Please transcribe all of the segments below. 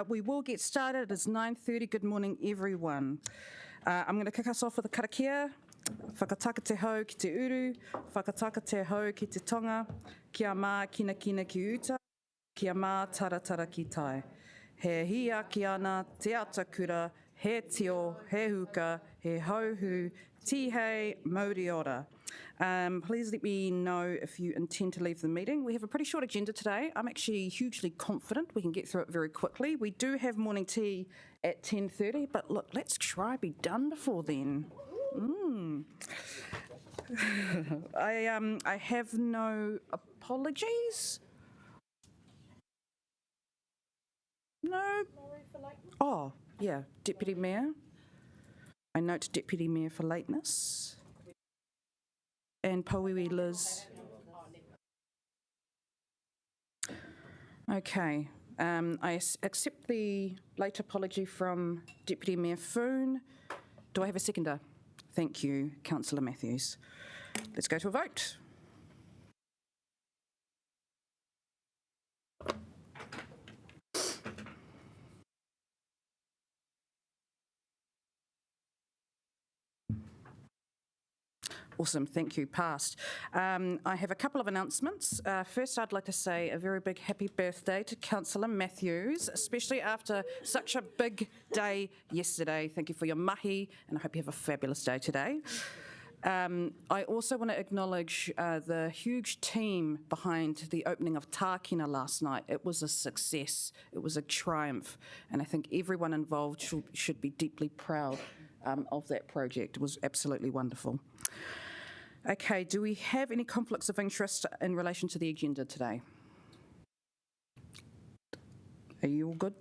we will get started. It's 9:30. Good morning, everyone. I'm going to kick us off with a karakia. Whakataka te hau ki te uru, whakataka te hau ki te tonga, kia mā kina kina ki uta, kia mā taratara ki tai. He hia ki ana te atakura, he tio, he huka, he hauhu, tihei, mauri ora. Please let me know if you intend to leave the meeting. We have a pretty short agenda today. I'm actually hugely confident we can get through it very quickly. We do have morning tea at 10:30, but look, let's try be done before then. I have no apologies. No. Oh, yeah, Deputy Mayor. I note Deputy Mayor for lateness. And Pauiwi Liz. Okay. I accept the late apology from Deputy Mayor Foon. Do I have a seconder? Thank you, Councillor Matthews. Let's go to a vote. Awesome, thank you, passed. I have a couple of announcements. First, I'd like to say a very big happy birthday to Councillor Matthews, especially after such a big day yesterday. Thank you for your mahi, and I hope you have a fabulous day today. I also want to acknowledge the huge team behind the opening of Tākina last night. It was a success, it was a triumph, and I think everyone involved should be deeply proud of that project. It was absolutely wonderful. Okay, do we have any conflicts of interest in relation to the agenda today? Are you all good?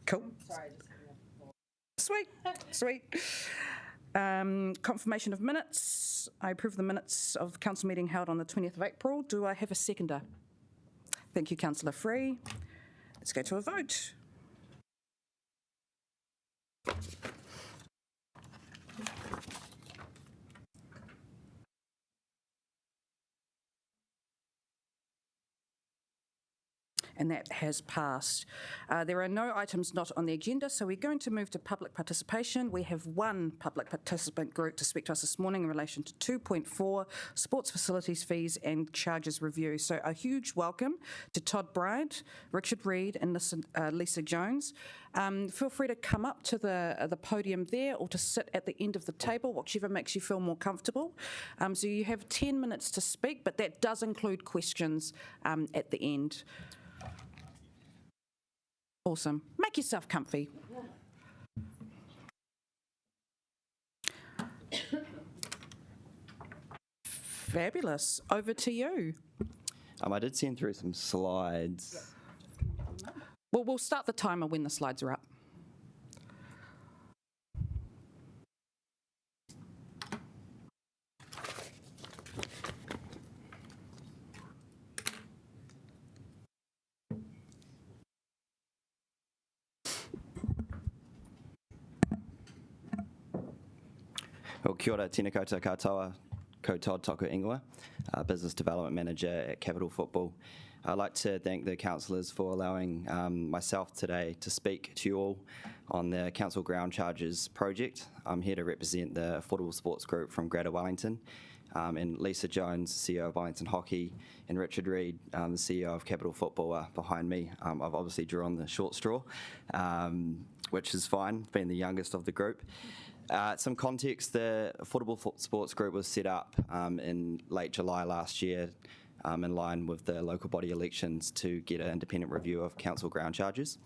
Cool. Sorry, Sweet. Confirmation of minutes. I approve the minutes of the council meeting held on the 20th of April. Do I have a seconder? Thank you, Councillor Free. Let's go to a vote. And that has passed. There are no items not on the agenda, so we're going to move to public participation. We have one public participant group to speak to us this morning in relation to 2.4 sports facilities fees and charges review. So a huge welcome to Todd Bryant, Richard Reid and Lisa Jones. Feel free to come up to the podium there or to sit at the end of the table, whichever makes you feel more comfortable. So you have 10 minutes to speak, but that does include questions at the end. Awesome. Make yourself comfy. Fabulous. Over to you. I did send through some slides. Well, we'll start the timer when the slides are up. Well, kia ora, tēnā koutou katoa, ko Todd Toku Ingoa, Business Development Manager at Capital Football. I'd like to thank the councillors for allowing myself today to speak to you all on the Council Ground Charges project. I'm here to represent the Affordable Sports Group from Greater Wellington, and Lisa Jones, CEO of Wellington Hockey, and Richard Reid, the CEO of Capital Football, are behind me. I've obviously drawn the short straw, which is fine, being the youngest of the group. Some context, the Affordable Sports Group was set up in late July last year in line with the local body elections to get an independent review of council ground charges.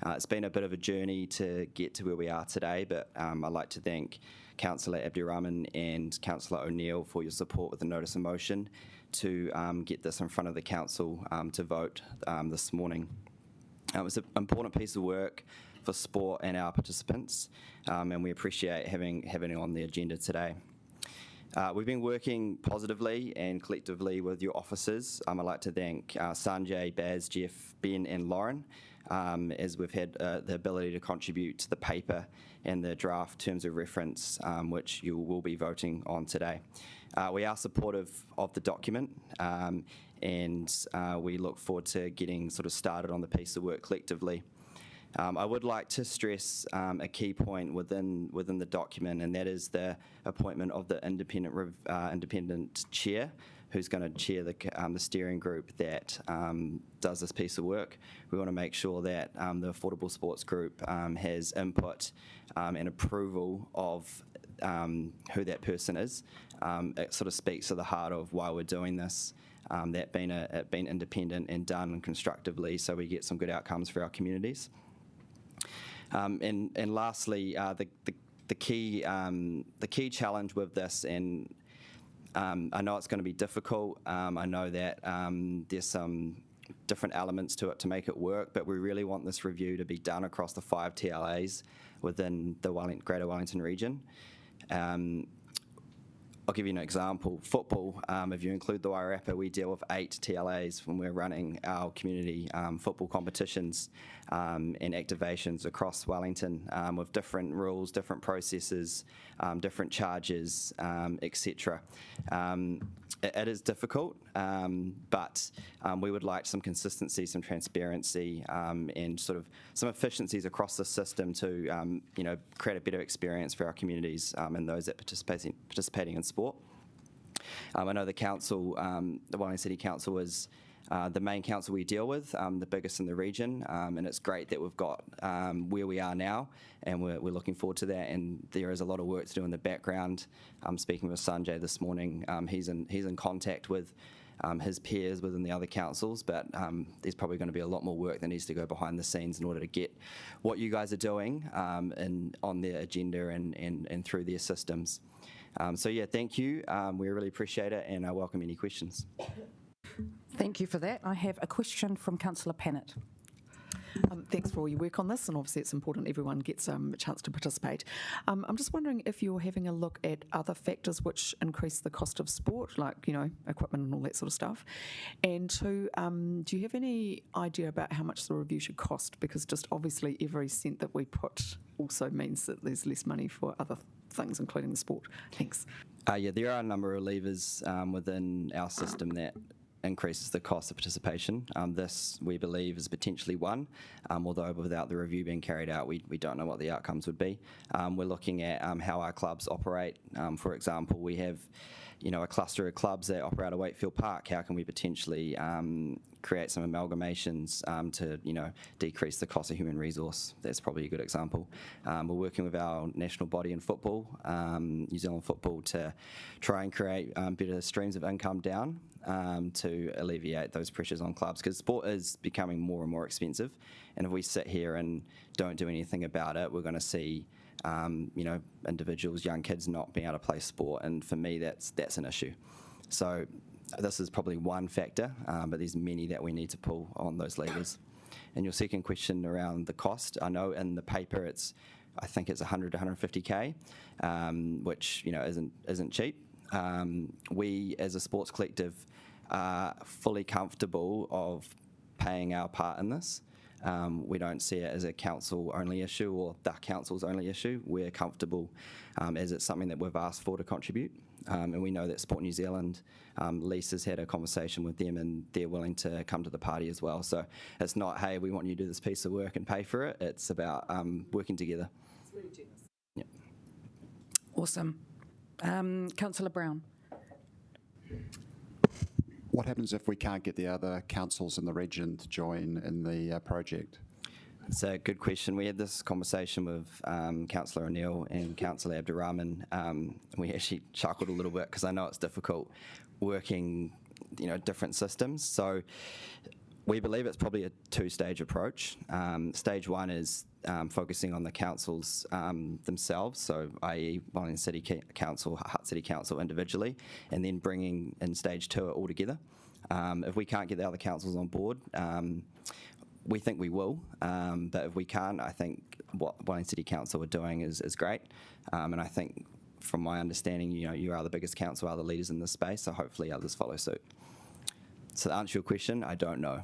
It's been a bit of a journey to get to where we are today, but I'd like to thank Councillor Abdirahman and Councillor O'Neill for your support with the notice of motion to get this in front of the council to vote this morning. It was an important piece of work for sport and our participants, and we appreciate having it on the agenda today. We've been working positively and collectively with your officers. I'd like to thank Sanjay, Baz, Jeff, Ben and Lauren as we've had the ability to contribute to the paper and the draft terms of reference, which you will be voting on today. We are supportive of the document, and we look forward to getting sort of started on the piece of work collectively. I would like to stress a key point within the document, and that is the appointment of the independent chair, who's going to chair the steering group that does this piece of work. We want to make sure that the Affordable Sports Group has input and approval of who that person is. It sort of speaks to the heart of why we're doing this, that being independent and done constructively, so we get some good outcomes for our communities. And lastly, the key challenge with this, and I know it's going to be difficult. I know that there's some different elements to it to make it work, but we really want this review to be done across the 5 TLAs within the Greater Wellington region. I'll give you an example. Football, if you include the Wairarapa, we deal with 8 TLAs when we're running our community football competitions and activations across Wellington, with different rules, different processes, different charges, etc. It is difficult, but we would like some consistency, some transparency, and sort of some efficiencies across the system to create a better experience for our communities and those that participating in sport. I know the council, the Wellington City Council, is the main council we deal with, the biggest in the region, and it's great that we've got where we are now, and we're looking forward to that. And there is a lot of work to do in the background. I'm speaking with Sanjay this morning. He's in contact with his peers within the other councils, but there's probably going to be a lot more work that needs to go behind the scenes in order to get what you guys are doing on their agenda and through their systems. So yeah, thank you. We really appreciate it, and I welcome any questions. Thank you for that. I have a question from Councillor Pannett. Thanks for all your work on this, and obviously it's important everyone gets a chance to participate. I'm just wondering if you're having a look at other factors which increase the cost of sport, like, equipment and all that sort of stuff. And 2, do you have any idea about how much the review should cost? Because just obviously every cent that we put also means that there's less money for other things, including the sport. Thanks. Yeah, there are a number of levers within our system that increases the cost of participation. This, we believe, is potentially one, although without the review being carried out, we don't know what the outcomes would be. We're looking at how our clubs operate. For example, we have a cluster of clubs that operate at Wakefield Park. How can we potentially create some amalgamations to decrease the cost of human resource? That's probably a good example. We're working with our national body in football, New Zealand Football, to try and create better streams of income down to alleviate those pressures on clubs, because sport is becoming more and more expensive, and if we sit here and don't do anything about it, we're going to see individuals, young kids, not being able to play sport, and for me that's an issue. So this is probably one factor, but there's many that we need to pull on those levers. And your second question around the cost, I know in the paper I think it's 100 to 150k, which isn't cheap. We as a sports collective are fully comfortable of paying our part in this. We don't see it as a council-only issue or the council's only issue. We're comfortable as it's something that we've asked for to contribute. And we know that Sport New Zealand, Lisa's had a conversation with them and they're willing to come to the party as well. So it's not, hey, we want you to do this piece of work and pay for it. It's about working together. It's really generous. Yep. Awesome. Councillor Brown. What happens if we can't get the other councils in the region to join in the project? It's a good question. We had this conversation with Councillor O'Neill and Councillor Abdurrahman. We actually chuckled a little bit because I know it's difficult working, different systems. So we believe it's probably a 2-stage approach. Stage 1 is focusing on the councils themselves, so i.e. Wellington City Council, Hutt City Council individually, and then bringing in stage 2 it all together. If we can't get the other councils on board, we think we will, but if we can't, I think what Wellington City Council are doing is great, and I think from my understanding, you are the biggest council, are the leaders in this space, so hopefully others follow suit. So to answer your question, I don't know.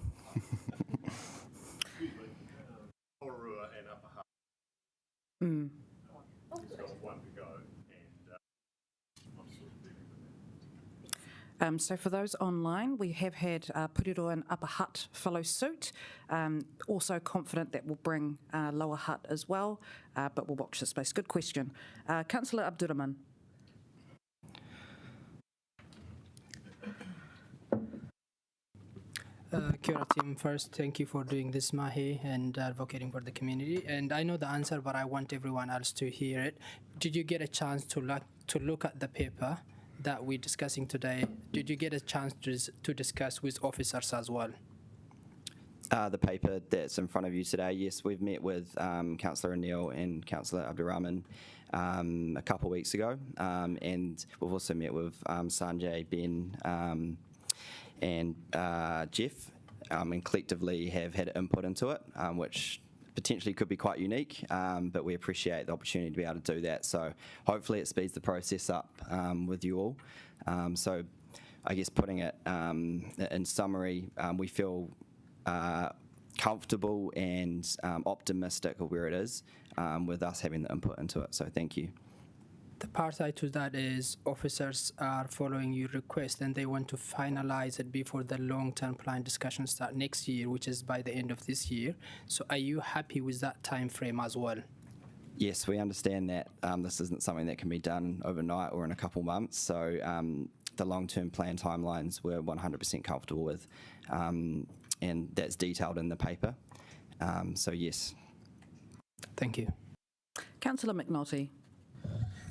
So for those online, we have had Pūrero and Upper Hutt follow suit. Also confident that we'll bring Lower Hutt as well, but we'll watch this space. Good question. Councillor Abdurrahman. Kia ora team. First, thank you for doing this mahi and advocating for the community. And I know the answer, but I want everyone else to hear it. Did you get a chance to look at the paper that we're discussing today? Did you get a chance to discuss with officers as well? The paper that's in front of you today, yes, we've met with Councillor O'Neill and Councillor Abdurrahman a couple of weeks ago, and we've also met with Sanjay, Ben, and Jeff, and collectively have had input into it, which potentially could be quite unique, but we appreciate the opportunity to be able to do that. So hopefully it speeds the process up with you all. So I guess putting it in summary, we feel comfortable and optimistic of where it is with us having the input into it. So thank you. The part side to that is officers are following your request and they want to finalize it before the long-term plan discussions start next year, which is by the end of this year. So are you happy with that time frame as well? Yes, we understand that this isn't something that can be done overnight or in a couple months. So the long-term plan timelines we're 100% comfortable with, and that's detailed in the paper. So yes. Thank you. Councillor McNulty.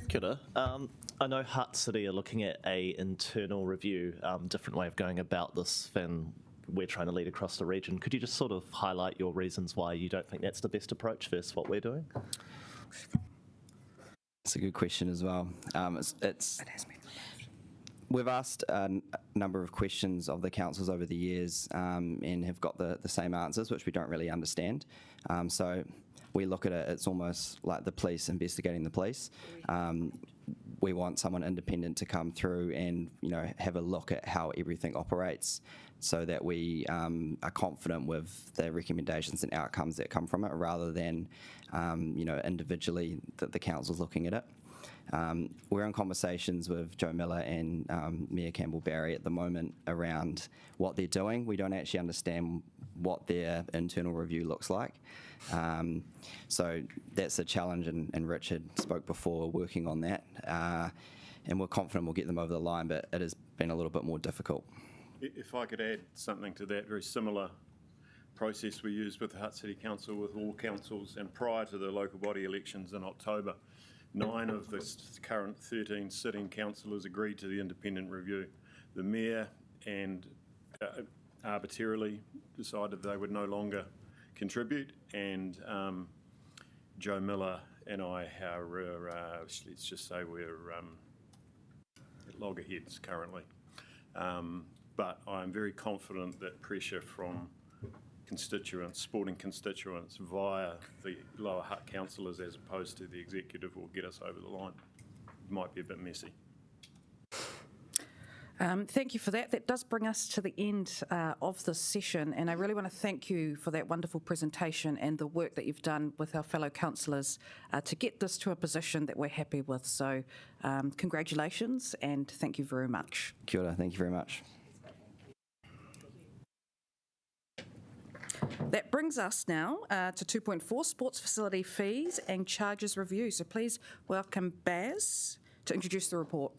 Kia ora. I know Hutt City are looking at a internal review, different way of going about this than we're trying to lead across the region. Could you just sort of highlight your reasons why you don't think that's the best approach versus what we're doing? It's a good question as well. We've asked a number of questions of the councils over the years and have got the same answers, which we don't really understand. So we look at it, it's almost like the police investigating the police. We want someone independent to come through and have a look at how everything operates so that we are confident with the recommendations and outcomes that come from it rather than individually the council's looking at it. We're in conversations with Joe Miller and Mayor Campbell-Barry at the moment around what they're doing. We don't actually understand what their internal review looks like. So that's a challenge, and Richard spoke before working on that. And we're confident we'll get them over the line, but it has been a little bit more difficult. If I could add something to that, very similar process we used with the Hutt City Council, with all councils, and prior to the local body elections in October, 9 of the current 13 sitting councillors agreed to the independent review. The mayor and arbitrarily decided they would no longer contribute, and Joe Miller and I are, let's just say we're at loggerheads currently. But I'm very confident that pressure from constituents, sporting constituents, via the Lower Hutt councillors as opposed to the executive will get us over the line. It might be a bit messy. Thank you for that. That does bring us to the end of this session, and I really want to thank you for that wonderful presentation and the work that you've done with our fellow councillors to get this to a position that we're happy with. So congratulations and thank you very much. Kia ora, thank you very much. That brings us now to 2.4, sports facility fees and charges review. So please welcome Baz to introduce the report.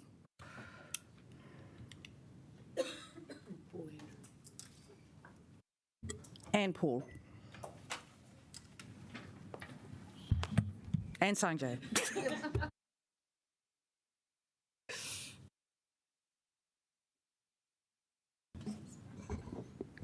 And Paul. And Sanjay.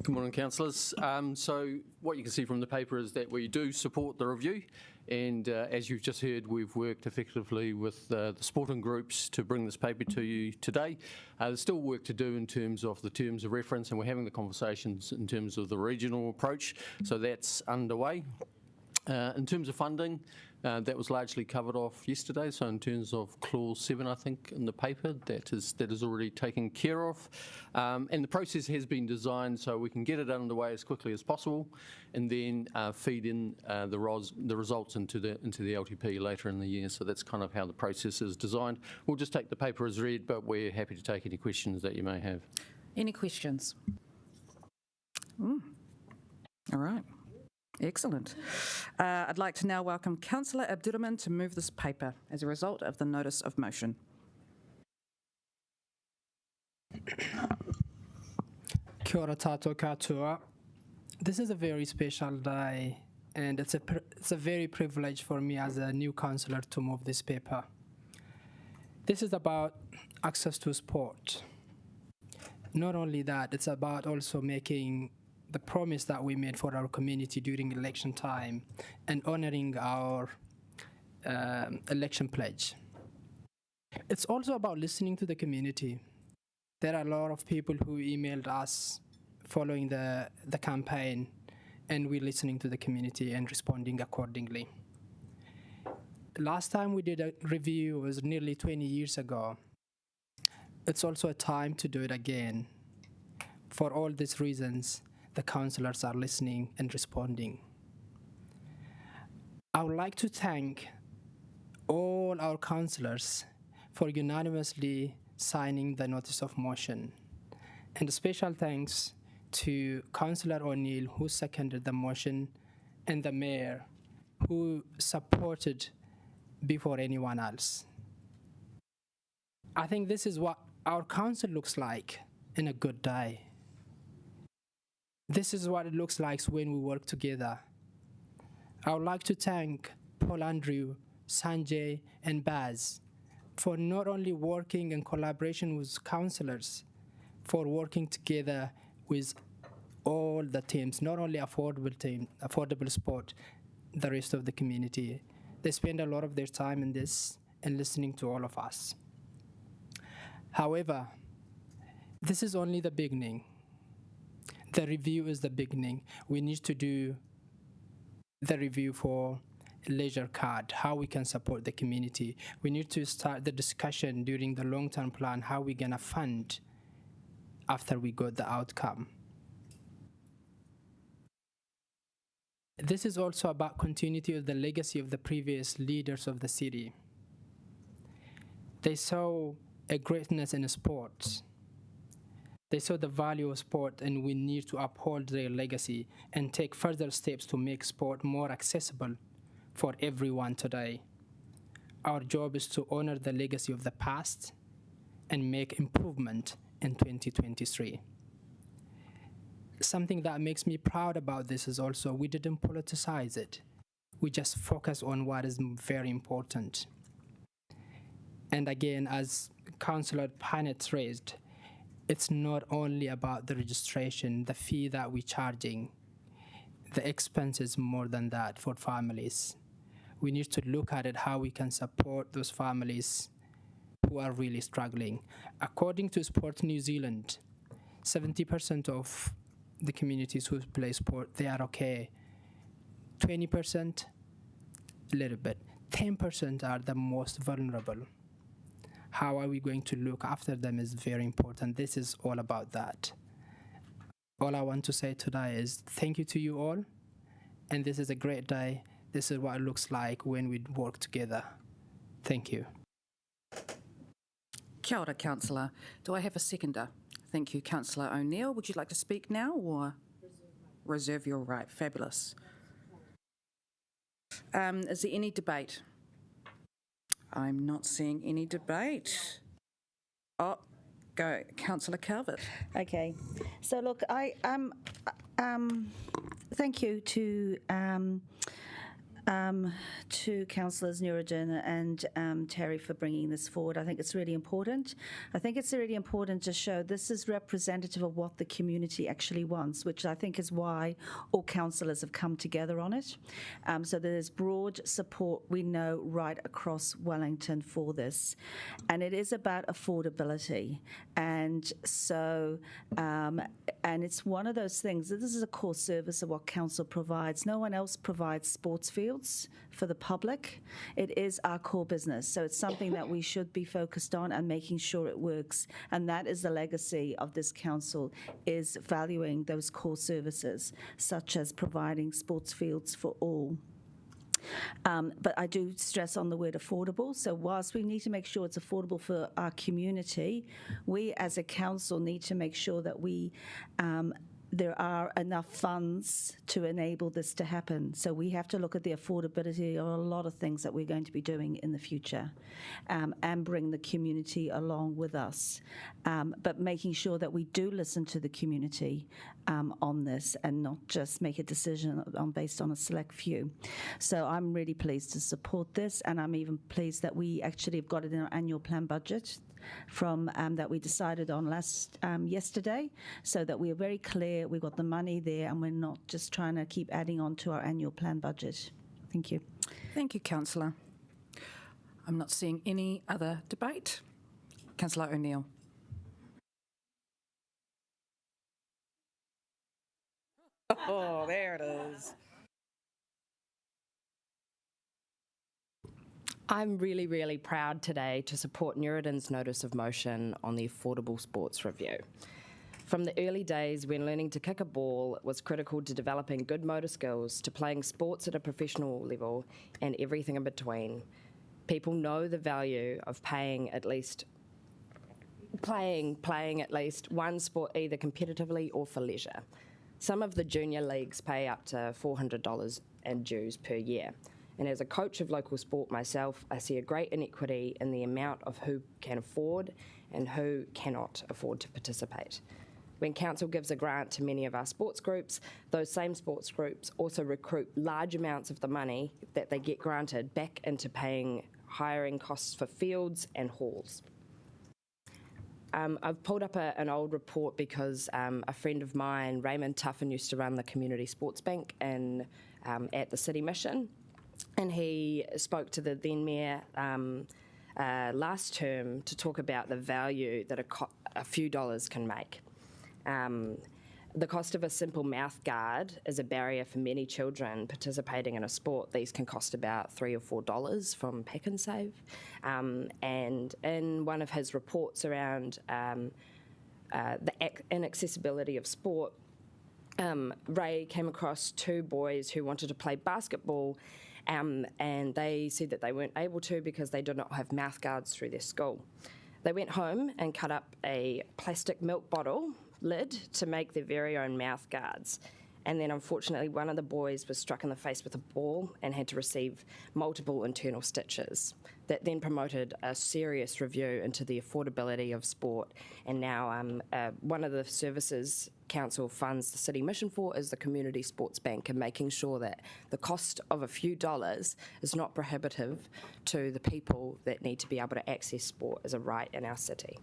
Good morning, councillors. So what you can see from the paper is that we do support the review, and as you've just heard, we've worked effectively with the sporting groups to bring this paper to you today. There's still work to do in terms of the terms of reference, and we're having the conversations in terms of the regional approach, so that's underway. In terms of funding, that was largely covered off yesterday. So in terms of Clause 7, I think, in the paper, that is already taken care of. And the process has been designed so we can get it underway as quickly as possible and then feed in the results into the LTP later in the year. So that's kind of how the process is designed. We'll just take the paper as read, but we're happy to take any questions that you may have. Any questions? All right. Excellent. I'd like to now welcome Councillor Abdurrahman to move this paper as a result of the notice of motion. Kia ora tātou katoa. This is a very special day, and it's a very privilege for me as a new councillor to move this paper. This is about access to sport. Not only that, it's about also making the promise that we made for our community during election time and honoring our election pledge. It's also about listening to the community. There are a lot of people who emailed us following the campaign, and we're listening to the community and responding accordingly. Last time we did a review was nearly 20 years ago. It's also a time to do it again. For all these reasons, the councillors are listening and responding. I would like to thank all our councillors for unanimously signing the notice of motion. And a special thanks to Councillor O'Neill, who seconded the motion, and the Mayor, who supported before anyone else. I think this is what our council looks like in a good day. This is what it looks like when we work together. I would like to thank Paul Andrew, Sanjay, and Baz for not only working in collaboration with councillors, for working together with all the teams, not only affordable sport, the rest of the community. They spend a lot of their time in this and listening to all of us. However, this is only the beginning. The review is the beginning. We need to do the review for leisure card, how we can support the community. We need to start the discussion during the long-term plan, how we're gonna fund after we got the outcome. This is also about continuity of the legacy of the previous leaders of the city. They saw a greatness in sports. They saw the value of sport, and we need to uphold their legacy and take further steps to make sport more accessible for everyone today. Our job is to honor the legacy of the past and make improvement in 2023. Something that makes me proud about this is also we didn't politicize it. We just focus on what is very important. And again, as Councillor Panet raised, it's not only about the registration, the fee that we're charging. The expense is more than that for families. We need to look at it, how we can support those families who are really struggling. According to Sport New Zealand, 70% of the communities who play sport, they are okay. 20%, a little bit. 10% are the most vulnerable. How are we going to look after them is very important. This is all about that. All I want to say today is thank you to you all, and this is a great day. This is what it looks like when we work together. Thank you. Kia ora, Councillor. Do I have a seconder? Thank you, Councillor O'Neill. Would you like to speak now or reserve your right? Fabulous. Is there any debate? I'm not seeing any debate. Oh, go, Councillor Calvert. Okay, so look, I thank you to to Councillors Nuruddin and Terry for bringing this forward. I think it's really important. I think it's really important to show this is representative of what the community actually wants, which I think is why all councillors have come together on it. So there's broad support, we know, right across Wellington for this. And it is about affordability. And so, and it's one of those things, this is a core service of what council provides. No one else provides sports fields for the public. It is our core business. So it's something that we should be focused on and making sure it works. And that is the legacy of this council, is valuing those core services, such as providing sports fields for all. But I do stress on the word affordable. So whilst we need to make sure it's affordable for our community, we as a council need to make sure that there are enough funds to enable this to happen. So we have to look at the affordability of a lot of things that we're going to be doing in the future, and bring the community along with us. But making sure that we do listen to the community on this and not just make a decision based on a select few. So I'm really pleased to support this, and I'm even pleased that we actually have got it in our annual plan budget from that we decided on yesterday, so that we're very clear, we've got the money there and we're not just trying to keep adding on to our annual plan budget. Thank you. Thank you, Councillor. I'm not seeing any other debate. Councillor O'Neill. Oh, there it is. I'm really, really proud today to support Nuruddin's notice of motion on the Affordable Sports Review. From the early days when learning to kick a ball was critical to developing good motor skills, to playing sports at a professional level and everything in between, people know the value of playing at least one sport, either competitively or for leisure. Some of the junior leagues pay up to $400 in dues per year. And as a coach of local sport myself, I see a great inequity in the amount of who can afford and who cannot afford to participate. When council gives a grant to many of our sports groups, those same sports groups also recruit large amounts of the money that they get granted back into paying hiring costs for fields and halls. I've pulled up an old report because a friend of mine, Raymond Tuffin, used to run the Community Sports Bank at the City Mission. And he spoke to the then Mayor last term to talk about the value that a few dollars can make. The cost of a simple mouth guard is a barrier for many children participating in a sport. These can cost about $3 or $4 from Pack and Save. And in one of his reports around the inaccessibility of sport, Ray came across two boys who wanted to play basketball, and they said that they weren't able to because they did not have mouth guards through their school. They went home and cut up a plastic milk bottle lid to make their very own mouth guards. And then unfortunately one of the boys was struck in the face with a ball and had to receive multiple internal stitches. That then promoted a serious review into the affordability of sport. And now one of the services council funds the City Mission for is the Community Sports Bank, and making sure that the cost of a few dollars is not prohibitive to the people that need to be able to access sport as a right in our city.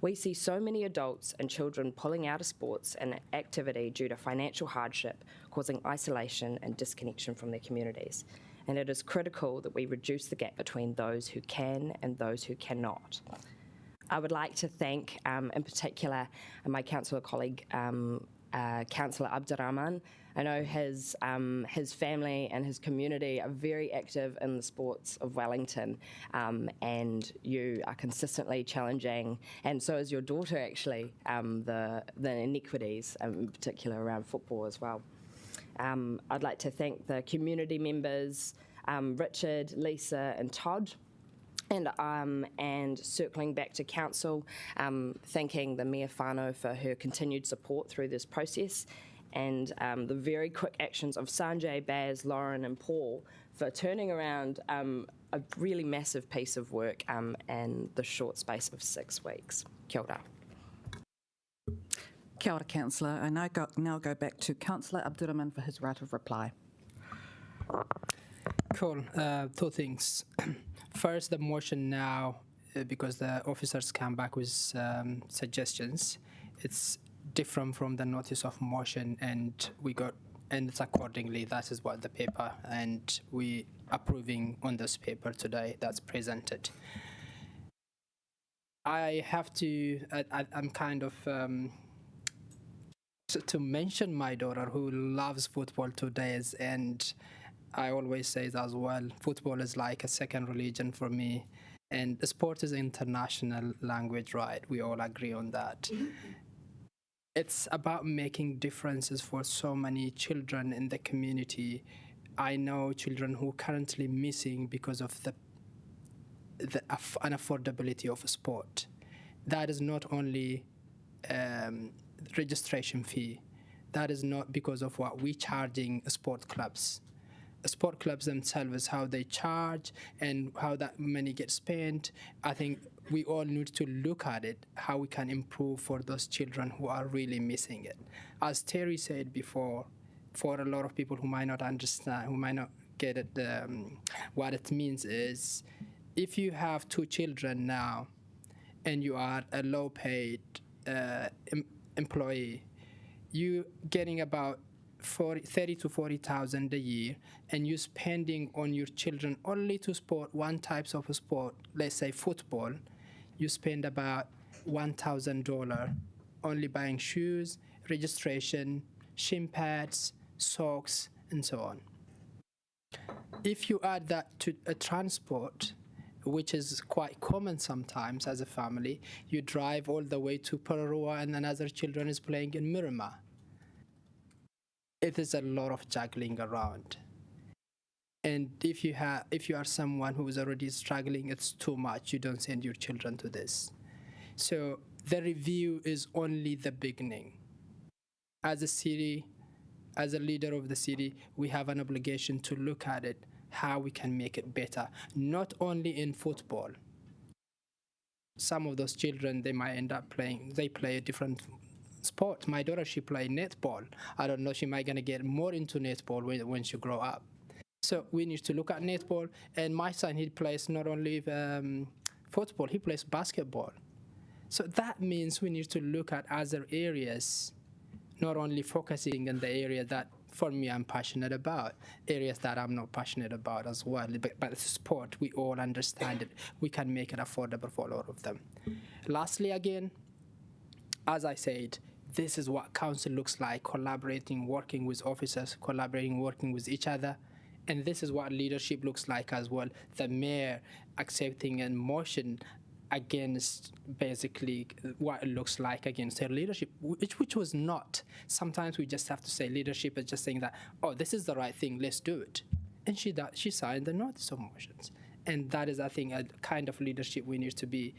We see so many adults and children pulling out of sports and activity due to financial hardship, causing isolation and disconnection from their communities. And it is critical that we reduce the gap between those who can and those who cannot. I would like to thank, in particular, my councillor colleague, Councillor Abdurrahman. I know his family and his community are very active in the sports of Wellington, and you are consistently challenging, and so is your daughter actually, the inequities, in particular around football as well. I'd like to thank the community members, Richard, Lisa and Todd. And circling back to council, thanking the Mayor Whānau for her continued support through this process, and the very quick actions of Sanjay, Baz, Lauren and Paul for turning around a really massive piece of work in the short space of 6 weeks. Kia ora. Kia ora, Councillor. I now go back to Councillor Abdurrahman for his right of reply. Cool. Two things. First, the motion now, because the officers come back with suggestions, it's different from the notice of motion, and it's accordingly. That is what the paper, and we approving on this paper today that's presented. I have to. I'm kind of. To mention my daughter who loves football to days, and I always say it as well, football is like a second religion for me, and sport is international language, right? We all agree on that. It's about making differences for so many children in the community. I know children who are currently missing because of the unaffordability of sport. That is not only registration fee. That is not because of what we charging sport clubs. Sport clubs themselves, how they charge and how that money gets spent. I think we all need to look at it, how we can improve for those children who are really missing it. As Terry said before, for a lot of people who might not understand, who might not get it, what it means is, if you have two children now and you are a low-paid employee, you getting about 30 to 40,000 a year, and you spending on your children only to sport one type of sport, let's say football, you spend about $1,000 only buying shoes, registration, shin pads, socks, and so on. If you add that to a transport, which is quite common sometimes as a family, you drive all the way to Pararua and another children is playing in Miramar. It is a lot of juggling around. And if you are someone who is already struggling, it's too much. You don't send your children to this. So the review is only the beginning. As a city, as a leader of the city, we have an obligation to look at it, how we can make it better, not only in football. Some of those children, they might end up they play a different sport. My daughter, she plays netball. I don't know, she might gonna get more into netball when she grow up. So we need to look at netball. And my son, he plays not only football, he plays basketball. So that means we need to look at other areas, not only focusing in the area that, for me, I'm passionate about, areas that I'm not passionate about as well. But sport, we all understand it. We can make it affordable for all of them. Lastly, again, as I said, this is what council looks like, collaborating, working with officers, collaborating, working with each other. And this is what leadership looks like as well. The mayor accepting a motion against basically what it looks like against her leadership, which was not. Sometimes we just have to say leadership is just saying that, oh, this is the right thing, let's do it. And she signed the notice of motions. And that is, I think, a kind of leadership we need to be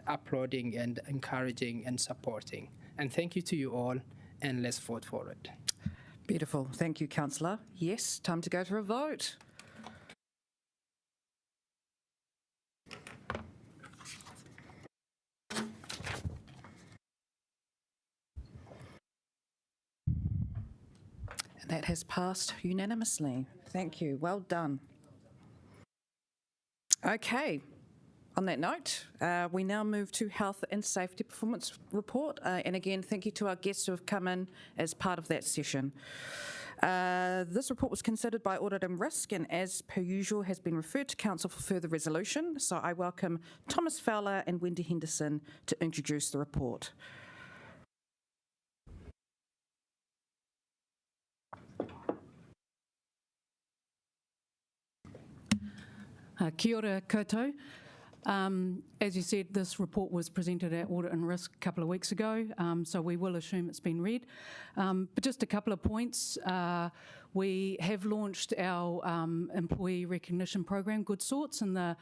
applauding and encouraging and supporting. And thank you to you all, and let's vote for it. Beautiful. Thank you, Councillor. Yes, time to go to a vote. That has passed unanimously. Thank you. Well done. Okay. On that note, we now move to Health and Safety Performance Report. And again, thank you to our guests who have come in as part of that session. This report was considered by Audit and Risk, and as per usual has been referred to Council for further resolution. So I welcome Thomas Fowler and Wendy Henderson to introduce the report. Kia ora koutou. As you said, this report was presented at Audit and Risk a couple of weeks ago, so we will assume it's been read. But just a couple of points. We have launched our employee recognition program, Good Sorts, in the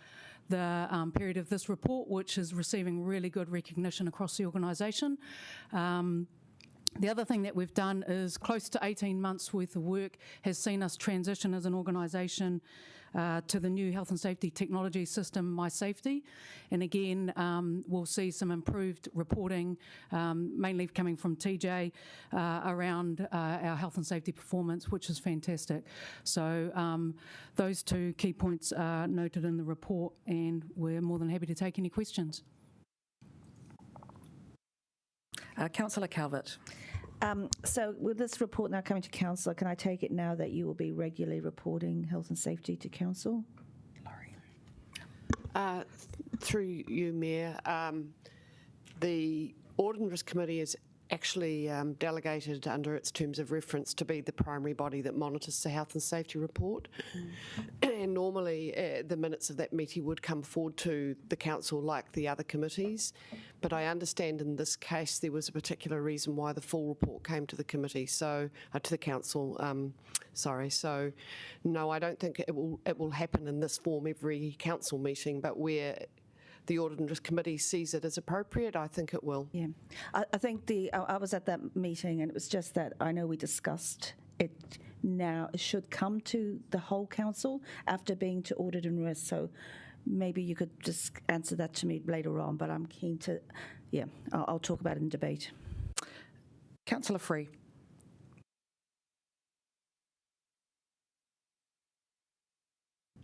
period of this report, which is receiving really good recognition across the organisation. The other thing that we've done is close to 18 months worth of work has seen us transition as an organisation to the new health and safety technology system, My Safety. And again, we'll see some improved reporting, mainly coming from TJ, around our health and safety performance, which is fantastic. So those two key points are noted in the report, and we're more than happy to take any questions. Councillor Calvert. So with this report now coming to council, can I take it now that you will be regularly reporting health and safety to council? Through you, Mayor, the Audit and Risk Committee is actually delegated under its terms of reference to be the primary body that monitors the health and safety report. And normally the minutes of that meeting would come forward to the council like the other committees. But I understand in this case there was a particular reason why the full report came to the committee, so to the council. So no, I don't think it will happen in this form every council meeting, but where the Audit and Risk Committee sees it as appropriate, I think it will. Yeah, I think I was at that meeting, and it was just that I know we discussed it. Now it should come to the whole council after being to Audit and Risk. So maybe you could just answer that to me later on. But I'm keen to, yeah, I'll talk about it in debate. Councillor Free.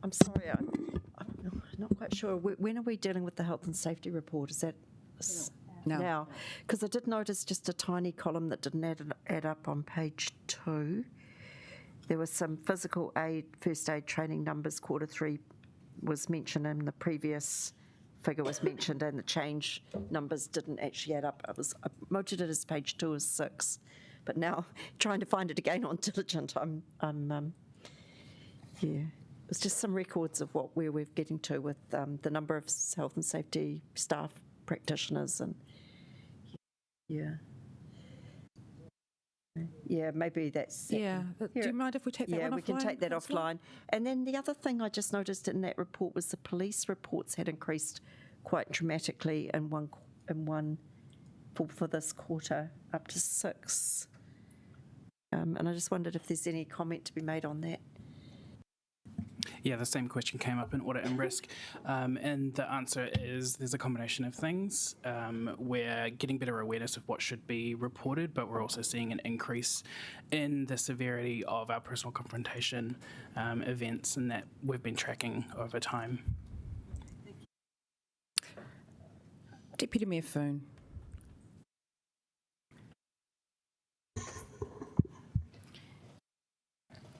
I'm sorry, I'm not quite sure. When are we dealing with the health and safety report? Is that now? Because I did notice just a tiny column that didn't add up on page 2. There was some physical aid, first aid training numbers, Q3 was mentioned, and the previous figure was mentioned, and the change numbers didn't actually add up. I noted it as page 2 as 6, but now trying to find it again on Diligent, yeah. It's just some records of where we're getting to with the number of health and safety staff practitioners, and maybe that's Do you mind if we take that one offline? Yeah, we can take that offline. And then the other thing I just noticed in that report was the police reports had increased quite dramatically in one for this quarter, up to 6. And I just wondered if there's any comment to be made on that. Yeah, the same question came up in Audit and Risk, and the answer is there's a combination of things. We're getting better awareness of what should be reported, but we're also seeing an increase in the severity of our personal confrontation events, and that we've been tracking over time. Deputy Mayor Foon.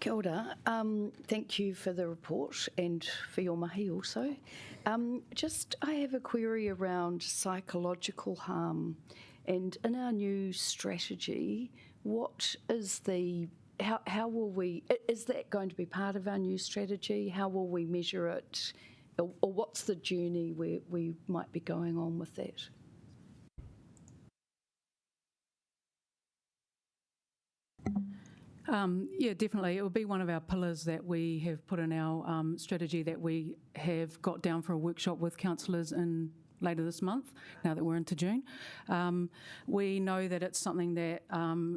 Kia ora. Thank you for the report and for your mahi also. I have a query around psychological harm, and in our new strategy, what is how will we, is that going to be part of our new strategy? How will we measure it? Or what's the journey where we might be going on with that? Yeah, definitely. It will be one of our pillars that we have put in our strategy that we have got down for a workshop with councillors in later this month, now that we're into June. We know that it's something that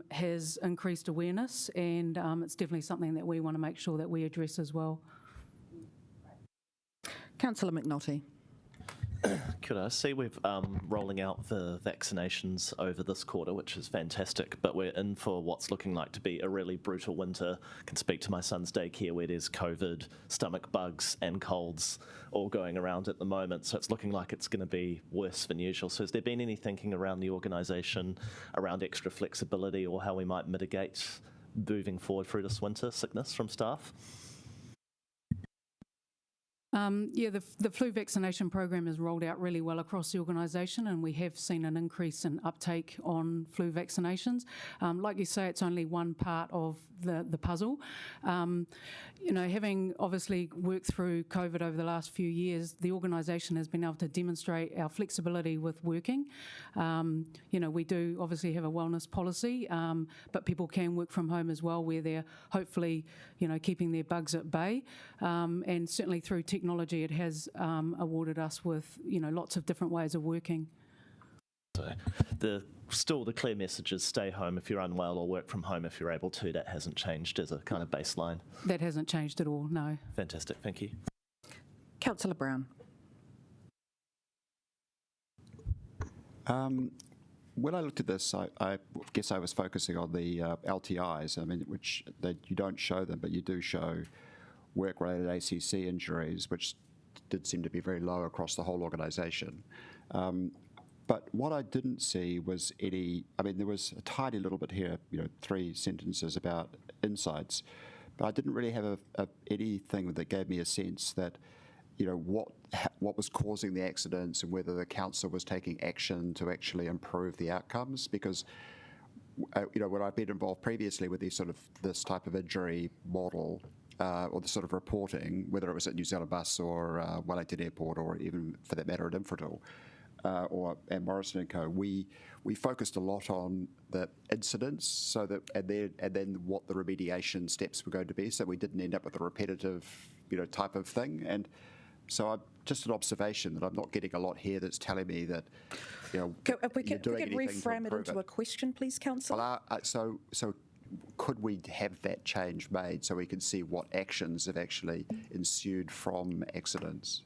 has increased awareness, and it's definitely something that we want to make sure that we address as well. Councillor McNulty. Kia ora. I see we've rolling out the vaccinations over this quarter, which is fantastic, but we're in for what's looking like to be a really brutal winter. I can speak to my son's daycare where there's COVID, stomach bugs and colds all going around at the moment, so it's looking like it's going to be worse than usual. So has there been any thinking around the organisation around extra flexibility or how we might mitigate moving forward through this winter sickness from staff? Yeah, the flu vaccination program is rolled out really well across the organisation, and we have seen an increase in uptake on flu vaccinations. Like you say, it's only one part of the puzzle. You know, having obviously worked through COVID over the last few years, the organisation has been able to demonstrate our flexibility with working. You know, we do obviously have a wellness policy, but people can work from home as well, where they're hopefully, you know, keeping their bugs at bay. And certainly through technology, it has awarded us with, you know, lots of different ways of working. So the still the clear message is stay home if you're unwell or work from home if you're able to. That hasn't changed as a kind of baseline. That hasn't changed at all, no. Fantastic, thank you. Councillor Brown. When I looked at this, I guess I was focusing on the LTIs, which you don't show them, but you do show work-related ACC injuries, which did seem to be very low across the whole organisation. But what I didn't see was any, there was a tiny little bit here, 3 sentences about insights, but I didn't really have anything that gave me a sense that, what was causing the accidents and whether the council was taking action to actually improve the outcomes. Because, when I've been involved previously with this type of injury model, or the sort of reporting, whether it was at New Zealand Bus or Wellington Airport, or even for that matter at Infratil, or at Morrison & Co, we focused a lot on the incidents, and then what the remediation steps were going to be, so we didn't end up with a repetitive, type of thing. And so just an observation that I'm not getting a lot here that's telling me that, If we could reframe it into a question, please, Councillor. Well, so could we have that change made so we can see what actions have actually ensued from accidents?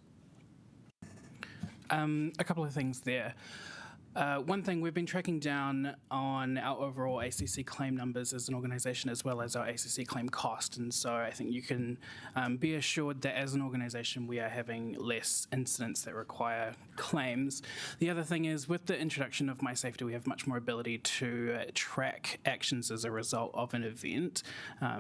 A couple of things there. One thing, we've been tracking down on our overall ACC claim numbers as an organisation, as well as our ACC claim cost, and so I think you can be assured that as an organisation we are having less incidents that require claims. The other thing is, with the introduction of My Safety, we have much more ability to track actions as a result of an event.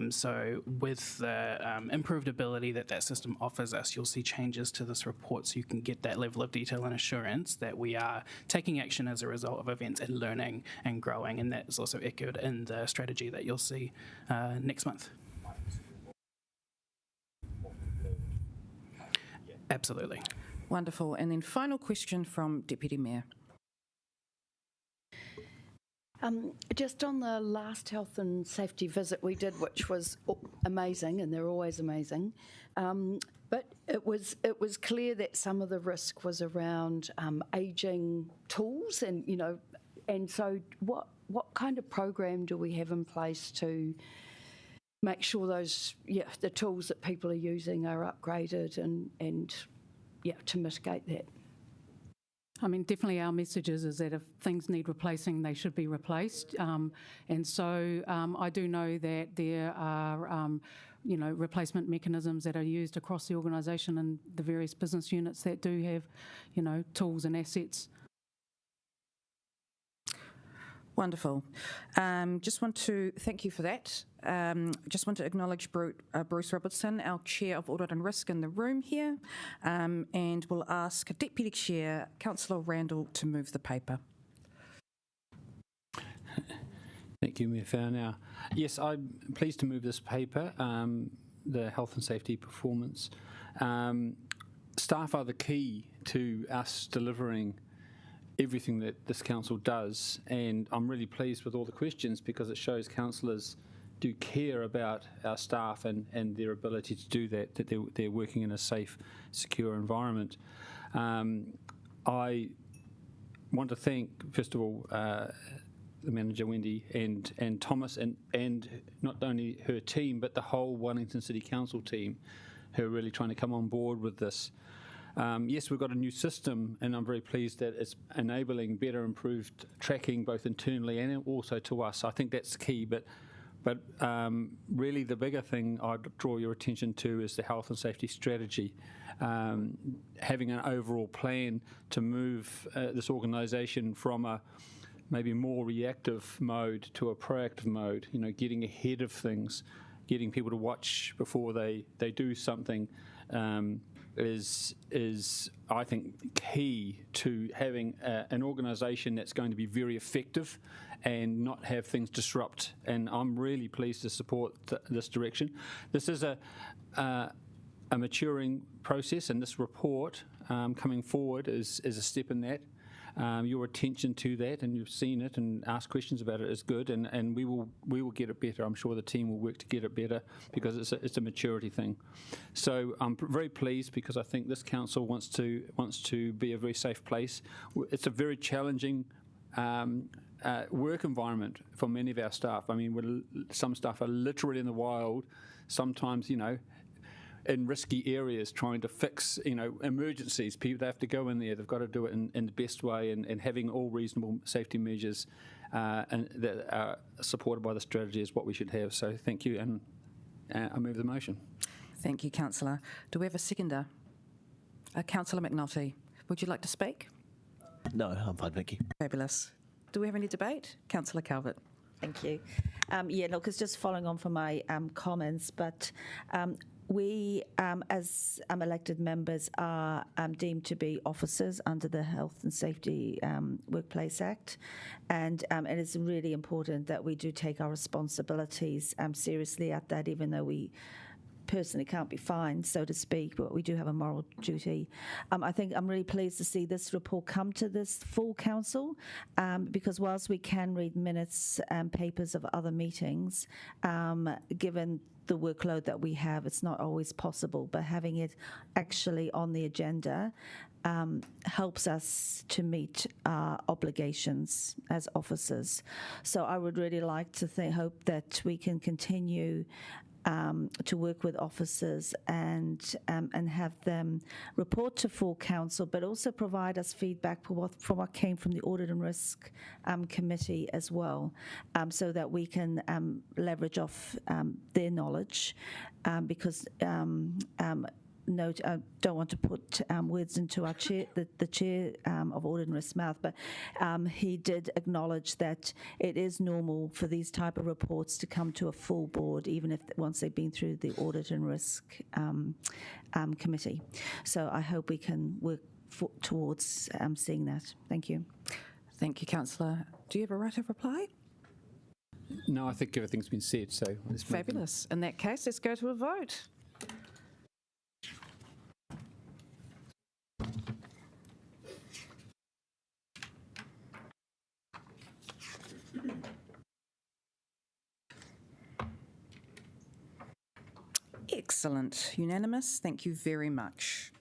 So with the improved ability that system offers us, you'll see changes to this report so you can get that level of detail and assurance that we are taking action as a result of events and learning and growing, and that is also echoed in the strategy that you'll see next month. Absolutely. Wonderful. And then final question from Deputy Mayor. Just on the last health and safety visit we did, which was amazing, and they're always amazing, but it was clear that some of the risk was around ageing tools, and and so what kind of program do we have in place to make sure those the tools that people are using are upgraded and to mitigate that? Definitely our message is that if things need replacing, they should be replaced. And so I do know that there are, replacement mechanisms that are used across the organisation and the various business units that do have, tools and assets. Wonderful. Just want to thank you for that. Just want to acknowledge Bruce Robertson, our Chair of Audit and Risk, in the room here, and we'll ask Deputy Chair, Councillor Randall, to move the paper. Thank you, Mayor Whanau. Yes, I'm pleased to move this paper, the health and safety performance. Staff are the key to us delivering everything that this council does, and I'm really pleased with all the questions because it shows councillors do care about our staff and their ability to do that they're working in a safe, secure environment. I want to thank, first of all, the manager, Wendy, and Thomas, and not only her team, but the whole Wellington City Council team who are really trying to come on board with this. Yes, we've got a new system, and I'm very pleased that it's enabling better, improved tracking both internally and also to us. I think that's key, but really the bigger thing I'd draw your attention to is the health and safety strategy. Having an overall plan to move this organisation from a maybe more reactive mode to a proactive mode, getting ahead of things, getting people to watch before they do something, is I think key to having an organisation that's going to be very effective and not have things disrupt. And I'm really pleased to support this direction. This is a maturing process, and this report coming forward is a step in that. Your attention to that, and you've seen it and asked questions about it, is good, and we will get it better. I'm sure the team will work to get it better because it's a maturity thing. So I'm very pleased because I think this council wants to be a very safe place. It's a very challenging work environment for many of our staff. I mean, some staff are literally in the wild, sometimes, in risky areas trying to fix, emergencies. People, they have to go in there, they've got to do it in the best way, and having all reasonable safety measures and that are supported by the strategy is what we should have. So thank you, and I move the motion. Thank you, Councillor. Do we have a seconder? Councillor McNulty, would you like to speak? No, I'm fine, thank you. Fabulous. Do we have any debate? Councillor Calvert. Thank you. Look, it's just following on from my comments, but we, as elected members, are deemed to be officers under the Health and Safety Workplace Act, and it is really important that we do take our responsibilities seriously at that, even though we personally can't be fined, so to speak, but we do have a moral duty. I think I'm really pleased to see this report come to this full council, because whilst we can read minutes and papers of other meetings, given the workload that we have, it's not always possible, but having it actually on the agenda helps us to meet our obligations as officers. So I would really like to hope that we can continue to work with officers and have them report to full council, but also provide us feedback from what came from the Audit and Risk Committee as well, so that we can leverage off their knowledge, because I don't want to put words into our chair, the chair of Audit and Risk mouth, but he did acknowledge that it is normal for these type of reports to come to a full board, even if once they've been through the Audit and Risk Committee. So I hope we can work towards seeing that. Thank you. Thank you, Councillor. Do you have a right of reply? No, I think everything's been said, so... Fabulous. In that case, let's go to a vote. Excellent. Unanimous. Thank you very much.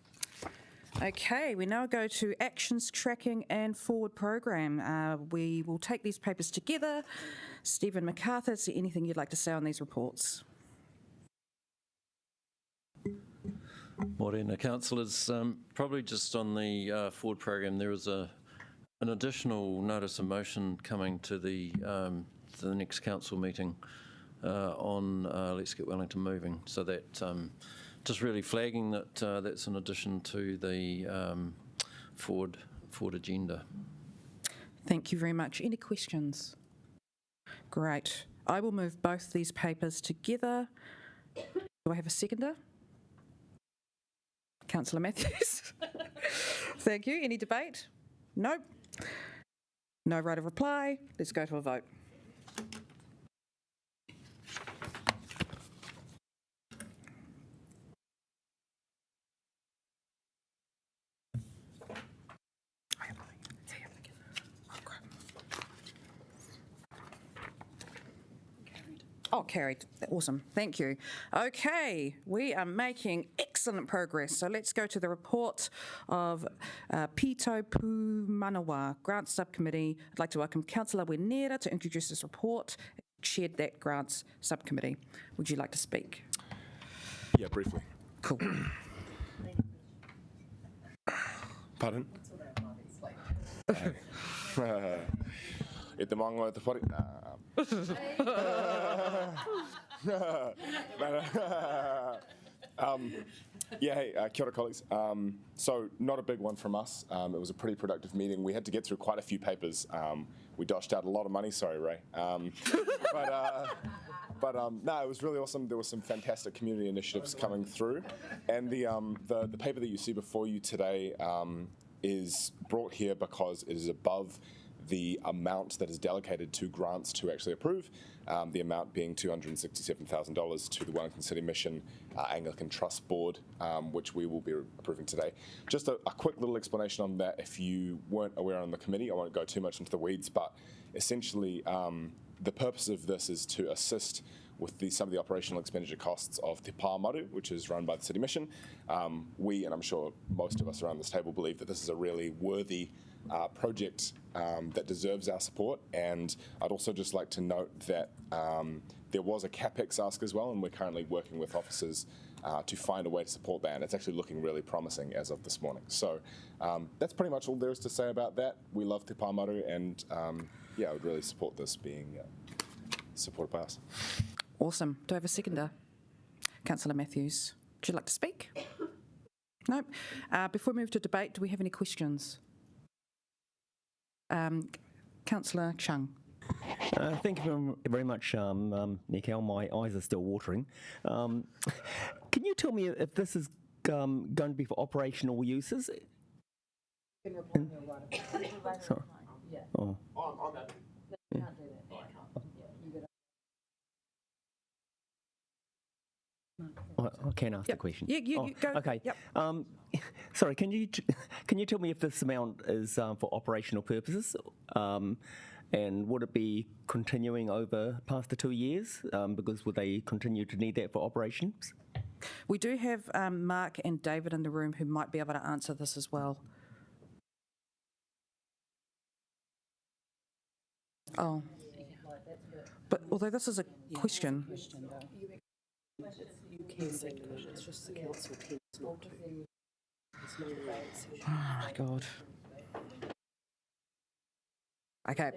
Okay, we now go to actions, tracking and forward program. We will take these papers together. Stephen MacArthur, is there anything you'd like to say on these reports? Morena, councillors. Probably just on the forward program, there is an additional notice of motion coming to the next council meeting on Let's Get Wellington Moving. So that just really flagging that that's in addition to the forward agenda. Thank you very much. Any questions? Great. I will move both these papers together. Do I have a seconder? Councillor Matthews. Thank you. Any debate? No. No right of reply. Let's go to a vote. Oh, carried. Awesome. Thank you. Okay, we are making excellent progress. So let's go to the report of Pito Pūmanawa Grants Subcommittee. I'd like to welcome Councillor Kaunihera to introduce this report, chaired that Grants Subcommittee. Would you like to speak? Yeah, briefly. Cool. Pardon? E te mango e te whare. Hey, kia ora, colleagues. So not a big one from us. It was a pretty productive meeting. We had to get through quite a few papers. We doshed out a lot of money. Sorry, Ray. But no, it was really awesome. There were some fantastic community initiatives coming through, and the paper that you see before you today is brought here because it is above the amount that is delegated to grants to actually approve, the amount being $267,000 to the Wellington City Mission Anglican Trust Board, which we will be approving today. Just a quick little explanation on that if you weren't aware on the committee. I won't go too much into the weeds, but essentially the purpose of this is to assist with some of the operational expenditure costs of Te Pāmaru, which is run by the City Mission. We, and I'm sure most of us around this table, believe that this is a really worthy project that deserves our support. And I'd also just like to note that there was a CapEx ask as well, and we're currently working with officers to find a way to support that. And it's actually looking really promising as of this morning. So that's pretty much all there is to say about that. We love Te Pāmaru, and I would really support this being supported by us. Awesome. Do I have a seconder? Councillor Matthews, would you like to speak? No. Before we move to debate, do we have any questions? Councillor Chung. Thank you very much, Nicole. My eyes are still watering. Can you tell me if this is going to be for operational uses? Sorry. Oh. Yeah. I can ask the question. You go. Okay. Yep. Sorry, can you tell me if this amount is for operational purposes? And would it be continuing over past the 2 years? Because would they continue to need that for operations? We do have Mark and David in the room who might be able to answer this as well. Oh. But although this is a question. It's just the council tends not to. Oh my God. Okay.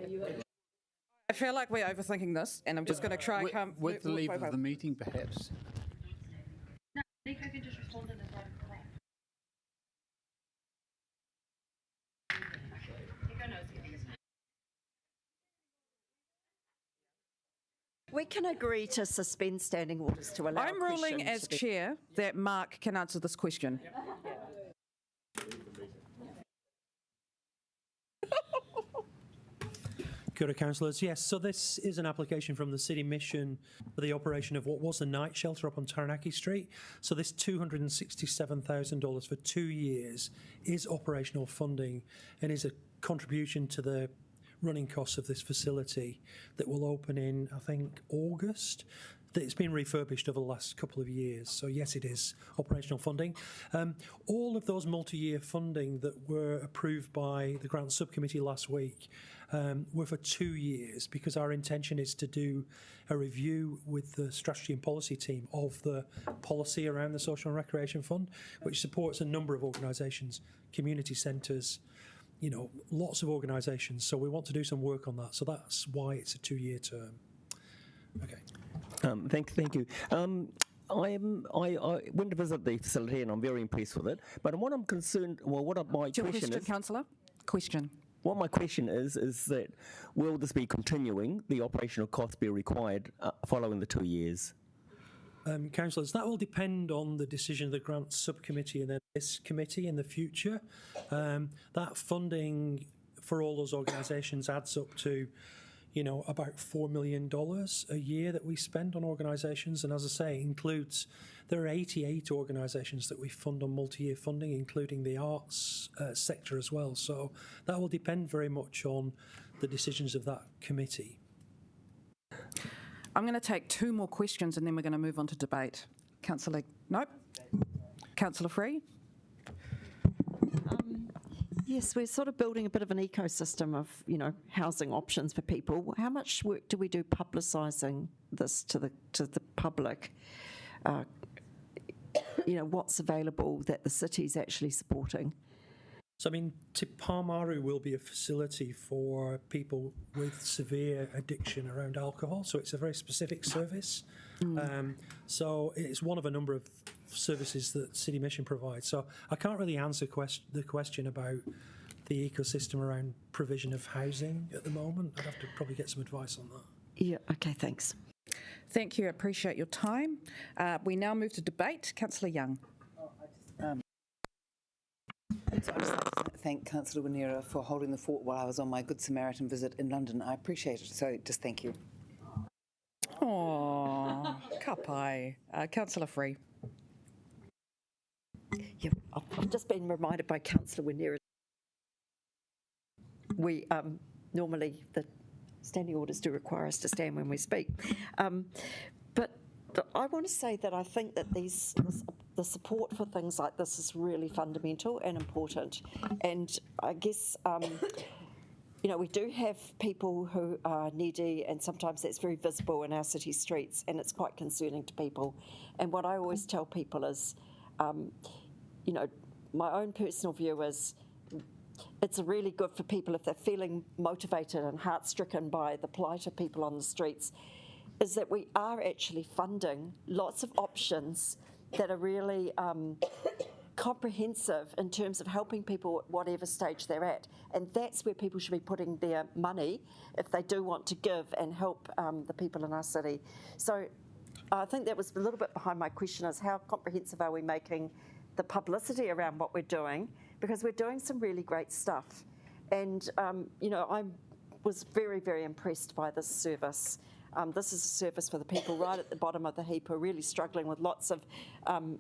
I feel like we're overthinking this, and I'm just going to try and come with the leave of the meeting, perhaps. No, Nico can just respond in his own way. Nico knows everything. We can agree to suspend standing orders to allow. I'm ruling as chair that Mark can answer this question. Kia ora, councillors. Yes, so this is an application from the City Mission for the operation of what was the night shelter up on Taranaki Street. So this $267,000 for 2 years is operational funding and is a contribution to the running costs of this facility that will open in, I think, August. It's been refurbished over the last couple of years. So yes, it is operational funding. All of those multi-year funding that were approved by the grant subcommittee last week were for 2 years, because our intention is to do a review with the strategy and policy team of the policy around the Social and Recreation Fund, which supports a number of organisations, community centres, you know, lots of organisations. So we want to do some work on that. So that's why it's a 2-year term. Okay. Thank you. I went to visit the facility and I'm very impressed with it. But what I'm concerned, well, what my question is, Councillor? Question. What my question is that will this be continuing? The operational costs be required following the 2 years? Councillors, that will depend on the decision of the grant subcommittee and then this committee in the future. That funding for all those organisations adds up to, you know, about $4 million a year that we spend on organisations. And as I say, it includes, there are 88 organisations that we fund on multi-year funding, including the arts sector as well. So that will depend very much on the decisions of that committee. I'm going to take 2 more questions and then we're going to move on to debate. Councillor, nope. Councillor Free. Yes, we're sort of building a bit of an ecosystem of, you know, housing options for people. How much work do we do publicising this to the public? You know, what's available that the city's actually supporting? So, I mean, Te Pāmaru will be a facility for people with severe addiction around alcohol. So it's a very specific service. So it's one of a number of services that City Mission provides. So I can't really answer the question about the ecosystem around provision of housing at the moment. I'd have to probably get some advice on that. Yeah, okay, thanks. Thank you, I appreciate your time. We now move to debate. Councillor Young. So I'd just like to thank Councillor Kaunihera for holding the fort while I was on my Good Samaritan visit in London. I appreciate it, so just thank you. Oh, ka pai. Councillor Free. Yeah, I've just been reminded by Councillor Kaunihera. We normally, the standing orders do require us to stand when we speak. But I want to say that I think that this the support for things like this is really fundamental and important. And I guess, you know, we do have people who are needy, and sometimes that's very visible in our city streets, and it's quite concerning to people. And what I always tell people is, you know, my own personal view is it's really good for people if they're feeling motivated and heart-stricken by the plight of people on the streets, is that we are actually funding lots of options that are really comprehensive in terms of helping people at whatever stage they're at. And that's where people should be putting their money if they do want to give and help the people in our city. So I think that was a little bit behind my question, is how comprehensive are we making the publicity around what we're doing, because we're doing some really great stuff. And, you know, I was very, very impressed by this service. This is a service for the people right at the bottom of the heap who are really struggling with lots of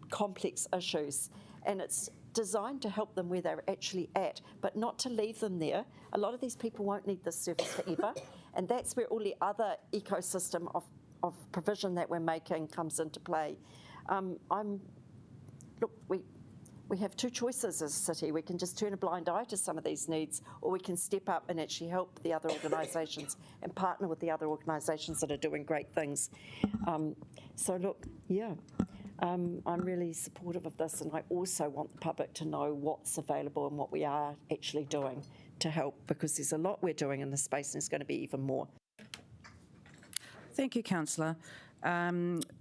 complex issues. And it's designed to help them where they're actually at, but not to leave them there. A lot of these people won't need this service forever, and that's where all the other ecosystem of provision that we're making comes into play. Look, we have two choices as a city. We can just turn a blind eye to some of these needs, or we can step up and actually help the other organisations and partner with the other organisations that are doing great things. So look, yeah, I'm really supportive of this, and I also want the public to know what's available and what we are actually doing to help, because there's a lot we're doing in this space, and there's going to be even more. Thank you, Councillor.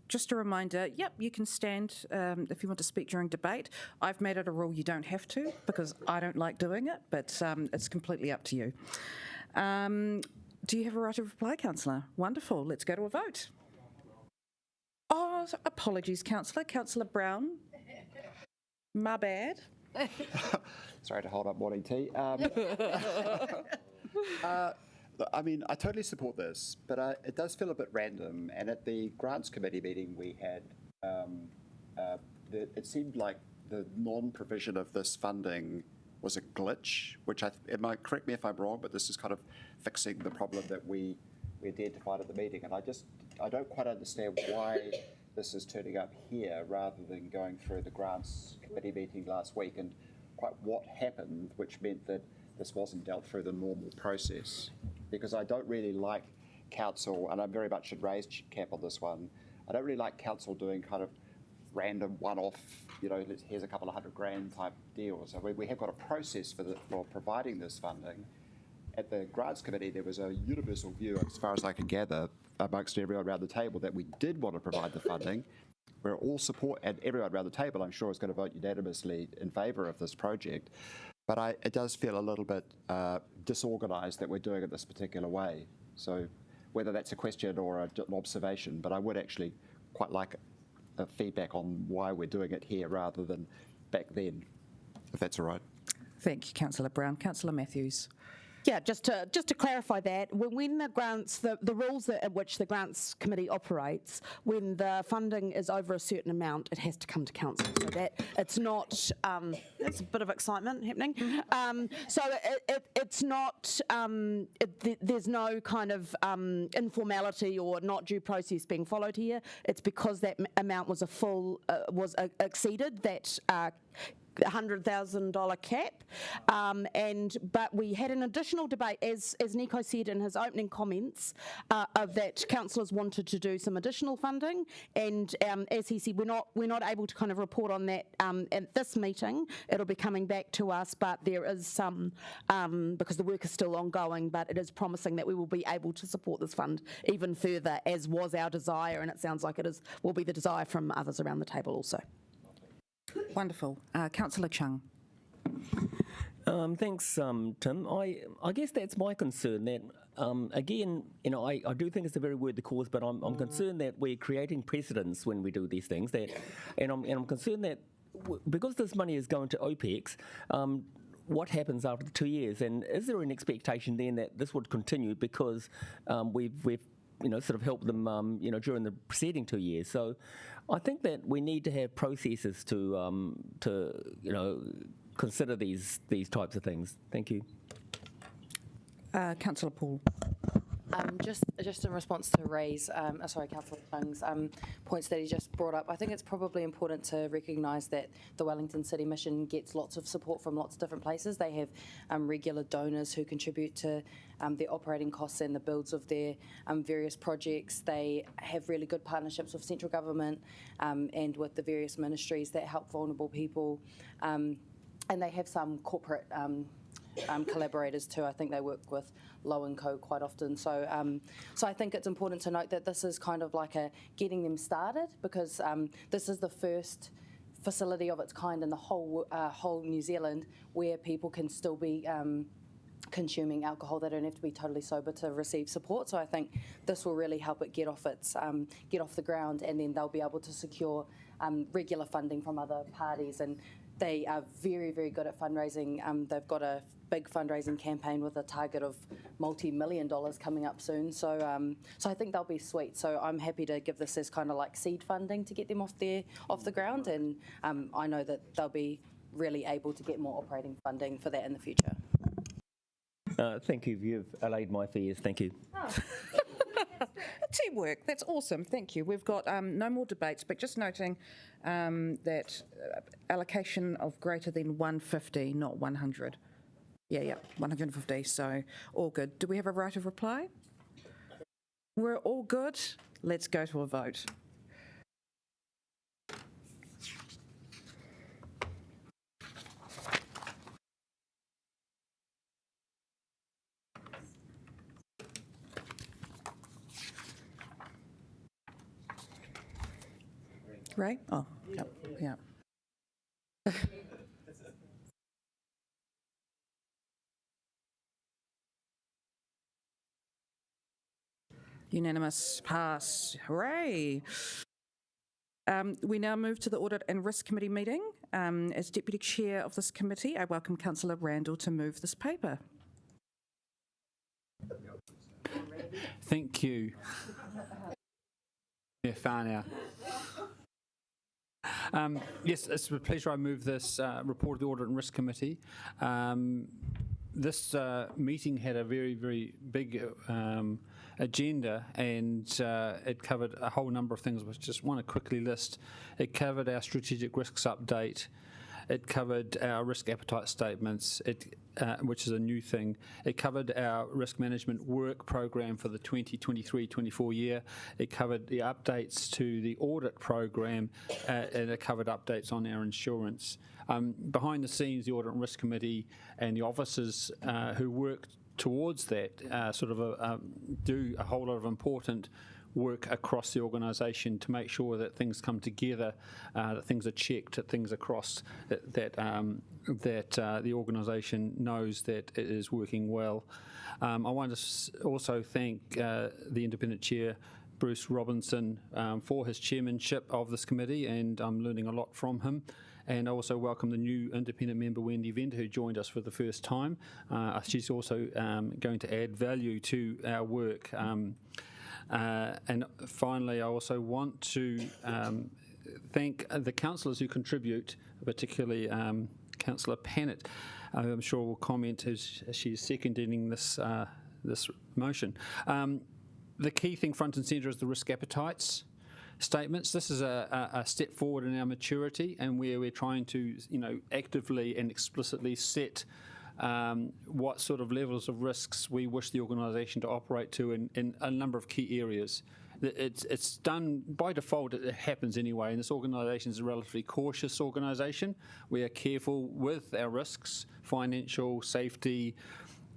Just a reminder, yep, you can stand if you want to speak during debate. I've made it a rule you don't have to, because I don't like doing it, but it's completely up to you. Do you have a right of reply, Councillor? Wonderful. Let's go to a vote. Oh, apologies, Councillor. Councillor Brown. My bad. Sorry to hold up morning tea. I mean, I totally support this, but it does feel a bit random. And at the Grants Committee meeting we had, it seemed like the non-provision of this funding was a glitch, which correct me if I'm wrong, but this is kind of fixing the problem that we identified at the meeting. And I don't quite understand why this is turning up here rather than going through the Grants Committee meeting last week, and quite what happened, which meant that this wasn't dealt through the normal process. Because I don't really like council, and I'm very much in Ray's camp on this one, I don't really like council doing kind of random one-off, you know, here's a couple of $100,000 type deals. So we have got a process for providing this funding. At the Grants Committee, there was a universal view, as far as I can gather, amongst everyone around the table, that we did want to provide the funding. We're all support, and everyone around the table, I'm sure, is going to vote unanimously in favour of this project. But it does feel a little bit disorganised that we're doing it this particular way. So whether that's a question or an observation, but I would actually quite like a feedback on why we're doing it here rather than back then, if that's all right. Thank you, Councillor Brown. Councillor Matthews. Yeah, just to clarify that, when the grants, the rules at which the Grants Committee operates, when the funding is over a certain amount, it has to come to council. So that it's not, there's a bit of excitement happening. So it's not, there's no kind of informality or not due process being followed here. It's because that amount was exceeded, that $100,000 cap, but we had an additional debate, as Nico said in his opening comments, of that councillors wanted to do some additional funding, and as he said, we're not able to kind of report on that at this meeting. It'll be coming back to us, but there is some, because the work is still ongoing, but it is promising that we will be able to support this fund even further, as was our desire, and it sounds like will be the desire from others around the table also. Wonderful. Councillor Chung. Thanks, Tim. I guess that's my concern, that, again, you know, I do think it's a very worthy cause, but I'm concerned that we're creating precedents when we do these things, and I'm concerned that because this money is going to OPEX, what happens after the 2 years, and is there an expectation then that this would continue because we've you know, sort of help them, you know, during the preceding 2 years. So I think that we need to have processes to you know, consider these types of things. Thank you. Councillor Paul. just in response to Ray's, Councillor Chung's points that he just brought up, I think it's probably important to recognise that the Wellington City Mission gets lots of support from lots of different places. They have regular donors who contribute to their operating costs and the builds of their various projects. They have really good partnerships with central government and with the various ministries that help vulnerable people. And they have some corporate collaborators too. I think they work with Low & Co quite often. So I think it's important to note that this is kind of like a getting them started, because this is the first facility of its kind in the whole New Zealand where people can still be consuming alcohol. They don't have to be totally sober to receive support. So I think this will really help it get off the ground, and then they'll be able to secure regular funding from other parties. And they are very, very good at fundraising. They've got a big fundraising campaign with a target of multi-million dollars coming up soon. So I think they'll be sweet. So I'm happy to give this as kind of like seed funding to get them off the ground. And I know that they'll be really able to get more operating funding for that in the future. Thank you. You've allayed my fears. Thank you. Oh. Teamwork, that's awesome, thank you. We've got no more debates, but just noting that allocation of greater than 150, not 100. Yeah, 150, so all good. Do we have a right of reply? We're all good? Let's go to a vote. Ray? Oh, yeah. Unanimous pass. Hooray! We now move to the Audit and Risk Committee meeting. As Deputy Chair of this committee, I welcome Councillor Randall to move this paper. Thank you. Yeah, far now. Yes, it's a pleasure I move this report of the Audit and Risk Committee. This meeting had a very, very big agenda, and it covered a whole number of things, which I just want to quickly list. It covered our strategic risks update. It covered our risk appetite statements, which is a new thing. It covered our risk management work program for the 2023-24 year. It covered the updates to the audit program, and it covered updates on our insurance. Behind the scenes, the Audit and Risk Committee and the officers who work towards that do a whole lot of important work across the organisation to make sure that things come together, that things are checked, that things are crossed, that the organisation knows that it is working well. I want to also thank the Independent Chair, Bruce Robinson, for his chairmanship of this committee, and I'm learning a lot from him. And I also welcome the new independent member, Wendy Venter, who joined us for the first time. She's also going to add value to our work. And finally, I also want to thank the councillors who contribute, particularly Councillor Pannett, I'm sure will comment as she's seconding this motion. The key thing front and centre is the risk appetites statements. This is a step forward in our maturity, and where we're trying to, actively and explicitly set what sort of levels of risks we wish the organisation to operate to in a number of key areas. It's done by default. It happens anyway, and this organisation is a relatively cautious organisation. We are careful with our risks, financial, safety,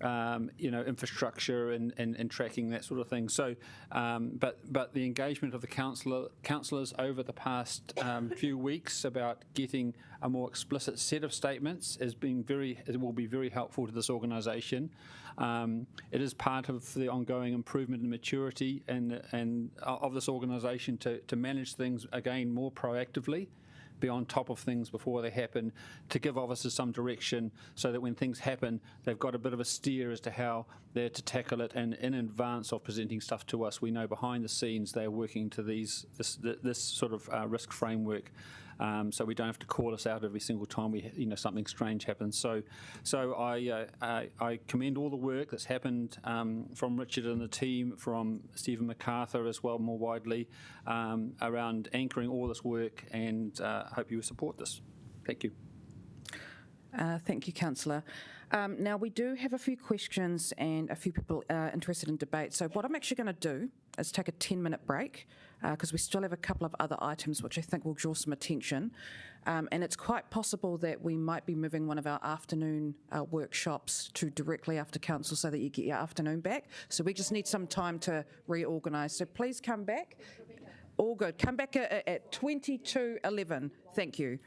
infrastructure and tracking, that sort of thing. So, but the engagement of the councillors over the past few weeks about getting a more explicit set of statements it will be very helpful to this organisation. It is part of the ongoing improvement and maturity and of this organisation to manage things again more proactively, be on top of things before they happen, to give officers some direction so that when things happen, they've got a bit of a steer as to how they're to tackle it, and in advance of presenting stuff to us, we know behind the scenes they're working to this sort of risk framework. so we don't have to call us out every single time something strange happens. So I commend all the work that's happened from Richard and the team, from Stephen MacArthur as well, more widely, around anchoring all this work, and hope you will support this. Thank you. Thank you, Councillor. Now, we do have a few questions and a few people interested in debate. So what I'm actually going to do is take a 10-minute break because we still have a couple of other items which I think will draw some attention. And it's quite possible that we might be moving one of our afternoon workshops to directly after council so that you get your afternoon back. So we just need some time to reorganise. So please come back. All good. Come back at 22:11. Thank you.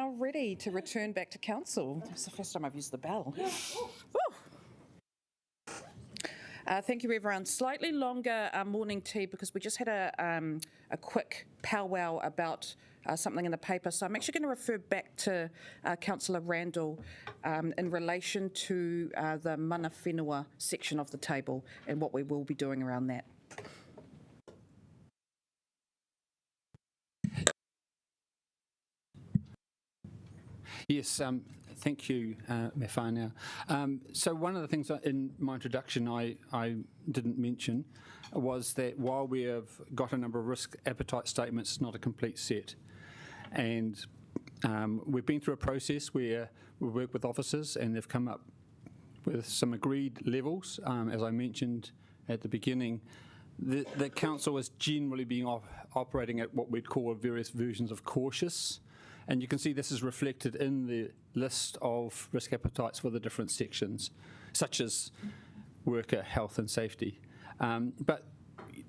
now ready to return back to council. It's the first time I've used the bell. Thank you, everyone. Slightly longer morning tea because we just had a quick powwow about something in the paper. So I'm actually going to refer back to Councillor Randall in relation to the mana whenua section of the table and what we will be doing around that. Yes, thank you, Me Whānau. So one of the things in my introduction I didn't mention was that while we have got a number of risk appetite statements, it's not a complete set. And we've been through a process where we work with officers and they've come up with some agreed levels. As I mentioned at the beginning, the council is generally being operating at what we'd call various versions of cautious. And you can see this is reflected in the list of risk appetites for the different sections, such as worker health and safety. But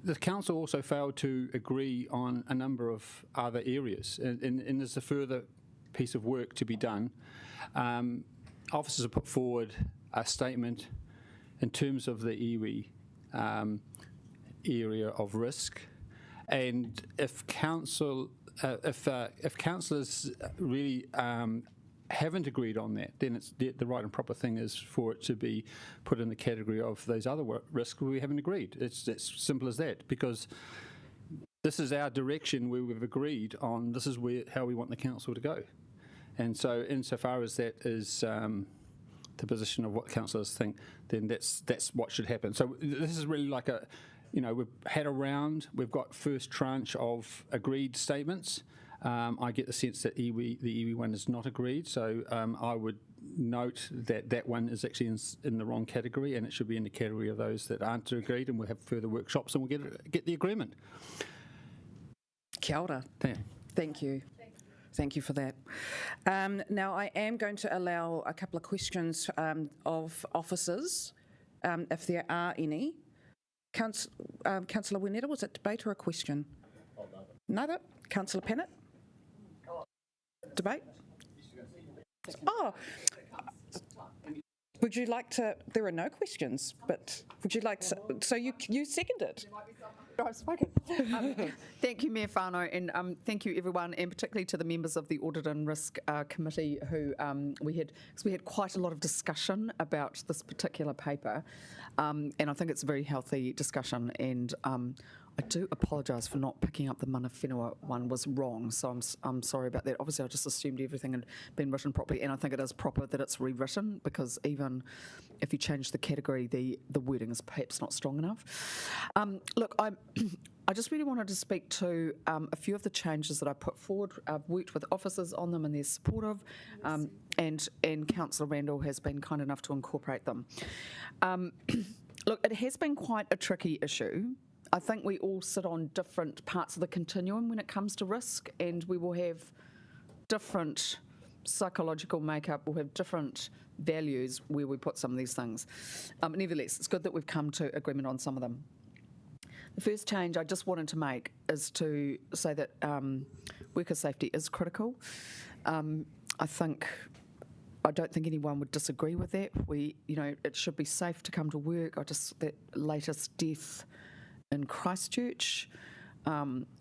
the council also failed to agree on a number of other areas, and there's a further piece of work to be done. Officers have put forward a statement in terms of the iwi area of risk, and if councillors really haven't agreed on that, then it's the right and proper thing is for it to be put in the category of those other risks where we haven't agreed. It's simple as that, because this is our direction where we've agreed on this is how we want the council to go. And so insofar as that is the position of what councillors think, then that's what should happen. So this is really like we've had a round, we've got first tranche of agreed statements. I get the sense that the iwi one is not agreed, so I would note that one is actually in the wrong category, and it should be in the category of those that aren't agreed, and we'll have further workshops and we'll get the agreement. Kia ora. Thank you. Thank you for that. Now, I am going to allow a couple of questions of officers, if there are any. Councillor Wineta, was it debate or a question? Neither. Councillor Pennant? Debate? Oh, would you like to? There are no questions, but would you like to? So you seconded. I've spoken. Thank you, Mayor Whānau, and thank you everyone, and particularly to the members of the Audit and Risk Committee who we had quite a lot of discussion about this particular paper, and I think it's a very healthy discussion, and I do apologise for not picking up the mana whenua one was wrong, so I'm sorry about that. Obviously, I just assumed everything had been written properly, and I think it is proper that it's rewritten, because even if you change the category, the wording is perhaps not strong enough. Look, I just really wanted to speak to a few of the changes that I put forward. I've worked with officers on them and they're supportive, and Councillor Randall has been kind enough to incorporate them. Look, it has been quite a tricky issue. I think we all sit on different parts of the continuum when it comes to risk, and we will have different psychological makeup, we'll have different values where we put some of these things. Nevertheless, it's good that we've come to agreement on some of them. The first change I just wanted to make is to say that worker safety is critical. I don't think anyone would disagree with that. It should be safe to come to work. That latest death in Christchurch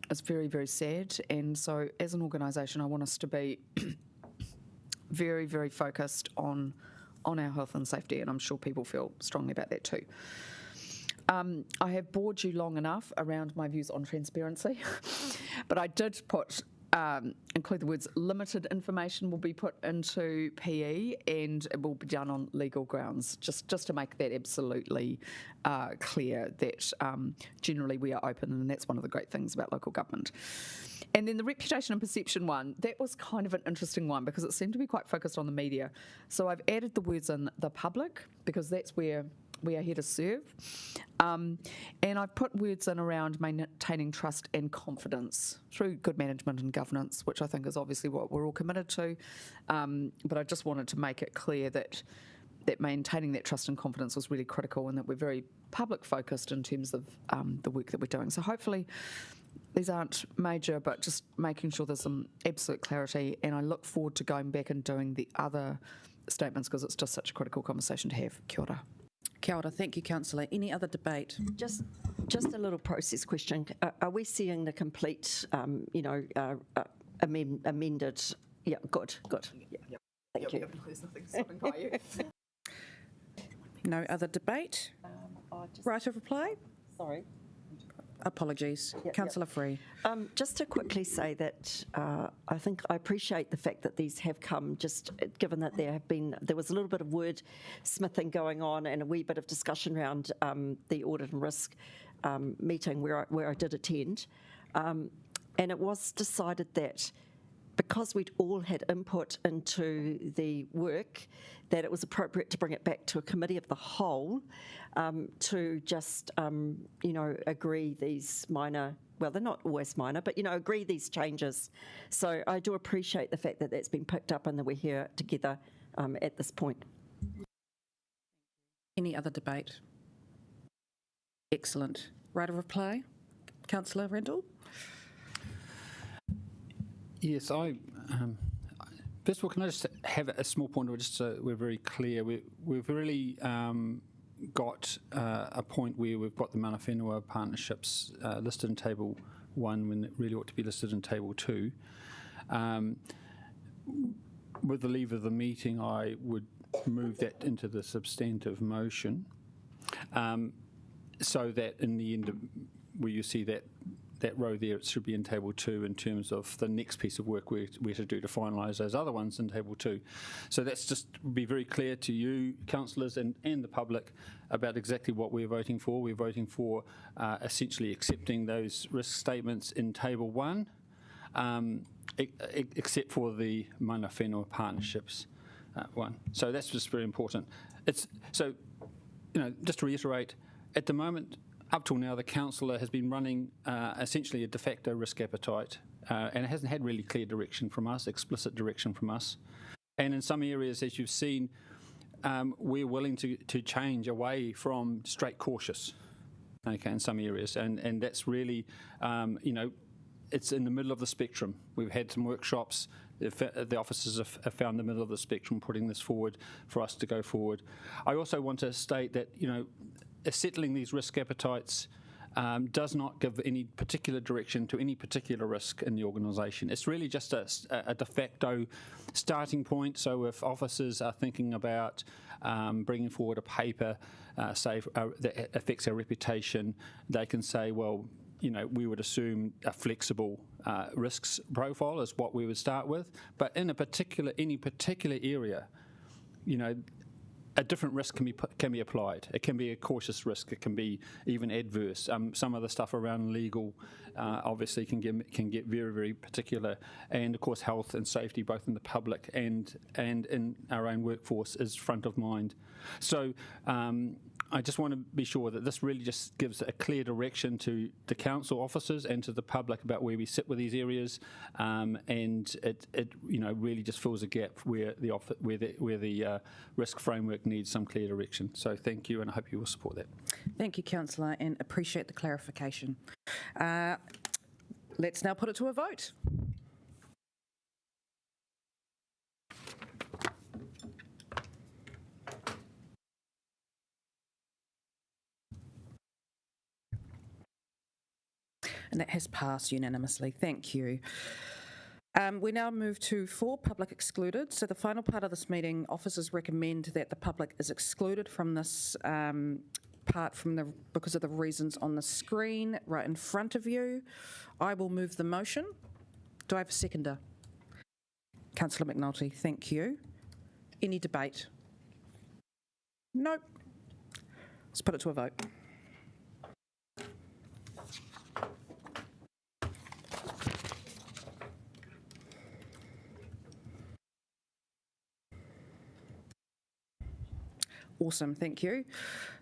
is very, very sad. And so as an organisation, I want us to be very, very focused on our health and safety, and I'm sure people feel strongly about that too. I have bored you long enough around my views on transparency, but I did include the words limited information will be put into PE, and it will be done on legal grounds, just to make that absolutely clear that generally we are open, and that's one of the great things about local government. And then the reputation and perception one, that was kind of an interesting one because it seemed to be quite focused on the media. So I've added the words in the public because that's where we are here to serve. And I've put words in around maintaining trust and confidence through good management and governance, which I think is obviously what we're all committed to. But I just wanted to make it clear that maintaining that trust and confidence was really critical, and that we're very public focused in terms of the work that we're doing. So hopefully these aren't major, but just making sure there's some absolute clarity. And I look forward to going back and doing the other statements because it's just such a critical conversation to have. Kia ora. Kia ora. Thank you, Councillor. Any other debate? Just a little process question. Are we seeing the complete, amended? Yeah, good. Yeah. Thank you. There's nothing stopping by you. No other debate? Right of reply? Sorry. Apologies. Councillor Free. Just to quickly say that I think I appreciate the fact that these have come, just given that there was a little bit of word smithing going on and a wee bit of discussion around the audit and risk meeting where I did attend. And it was decided that because we'd all had input into the work, that it was appropriate to bring it back to a committee of the whole to just, agree these minor, well, they're not always minor, but, agree these changes. So I do appreciate the fact that that's been picked up and that we're here together at this point. Any other debate? Excellent. Right of reply? Councillor Rendell? Yes, first of all, can I just have a small point, just so we're very clear? We've really got a point where we've got the mana whenua partnerships listed in Table 1 when it really ought to be listed in Table 2. With the leave of the meeting, I would move that into the substantive motion so that in the end, where you see that row there, it should be in Table 2 in terms of the next piece of work we're to do to finalise those other ones in Table 2. So that's just be very clear to you, councillors and the public, about exactly what we're voting for. We're voting for essentially accepting those risk statements in Table 1, except for the mana whenua partnerships one. So that's just very important. So, just to reiterate, at the moment, up till now, the councillor has been running essentially a de facto risk appetite, and it hasn't had really clear direction from us, explicit direction from us. And in some areas, as you've seen, we're willing to change away from straight cautious, okay, in some areas. And that's really, it's in the middle of the spectrum. We've had some workshops. The officers have found the middle of the spectrum, putting this forward for us to go forward. I also want to state that, settling these risk appetites does not give any particular direction to any particular risk in the organisation. It's really just a de facto starting point. So if officers are thinking about bringing forward a paper, say, that affects our reputation, they can say, well, we would assume a flexible risks profile is what we would start with. But in any particular area, a different risk can be applied. It can be a cautious risk. It can be even adverse. Some of the stuff around legal, obviously, can get very, very particular. And of course, health and safety, both in the public and in our own workforce, is front of mind. So I just want to be sure that this really just gives a clear direction to the council officers and to the public about where we sit with these areas, and it really just fills a gap where the risk framework needs some clear direction. So thank you, and I hope you will support that. Thank you, Councillor, and appreciate the clarification. Let's now put it to a vote. And that has passed unanimously. Thank you. We now move to 4, public excluded. So the final part of this meeting, officers recommend that the public is excluded from this part because of the reasons on the screen right in front of you. I will move the motion. Do I have a seconder? Councillor McNulty, thank you. Any debate? No. Let's put it to a vote. Awesome, thank you.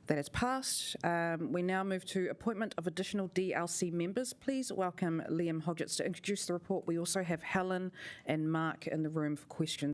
That has passed. We now move to appointment of additional DLC members. Please welcome Liam Hodgetts to introduce the report. We also have Helen and Mark in the room for questions.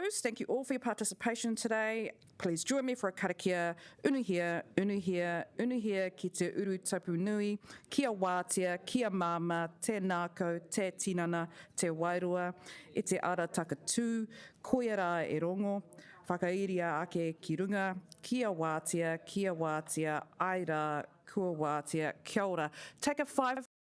close. Thank you all for your participation today. Please join me for a karakia. Unuhia, unuhia, unuhia ki te uru tapu nui, kia wātia, kia māma, te nākau, te tinana, te wairua, e te ara takatū, koiara e rongo, whakairia ake ki runga, kia wātia, ai rā, kua wātia, kia ora. Take a 5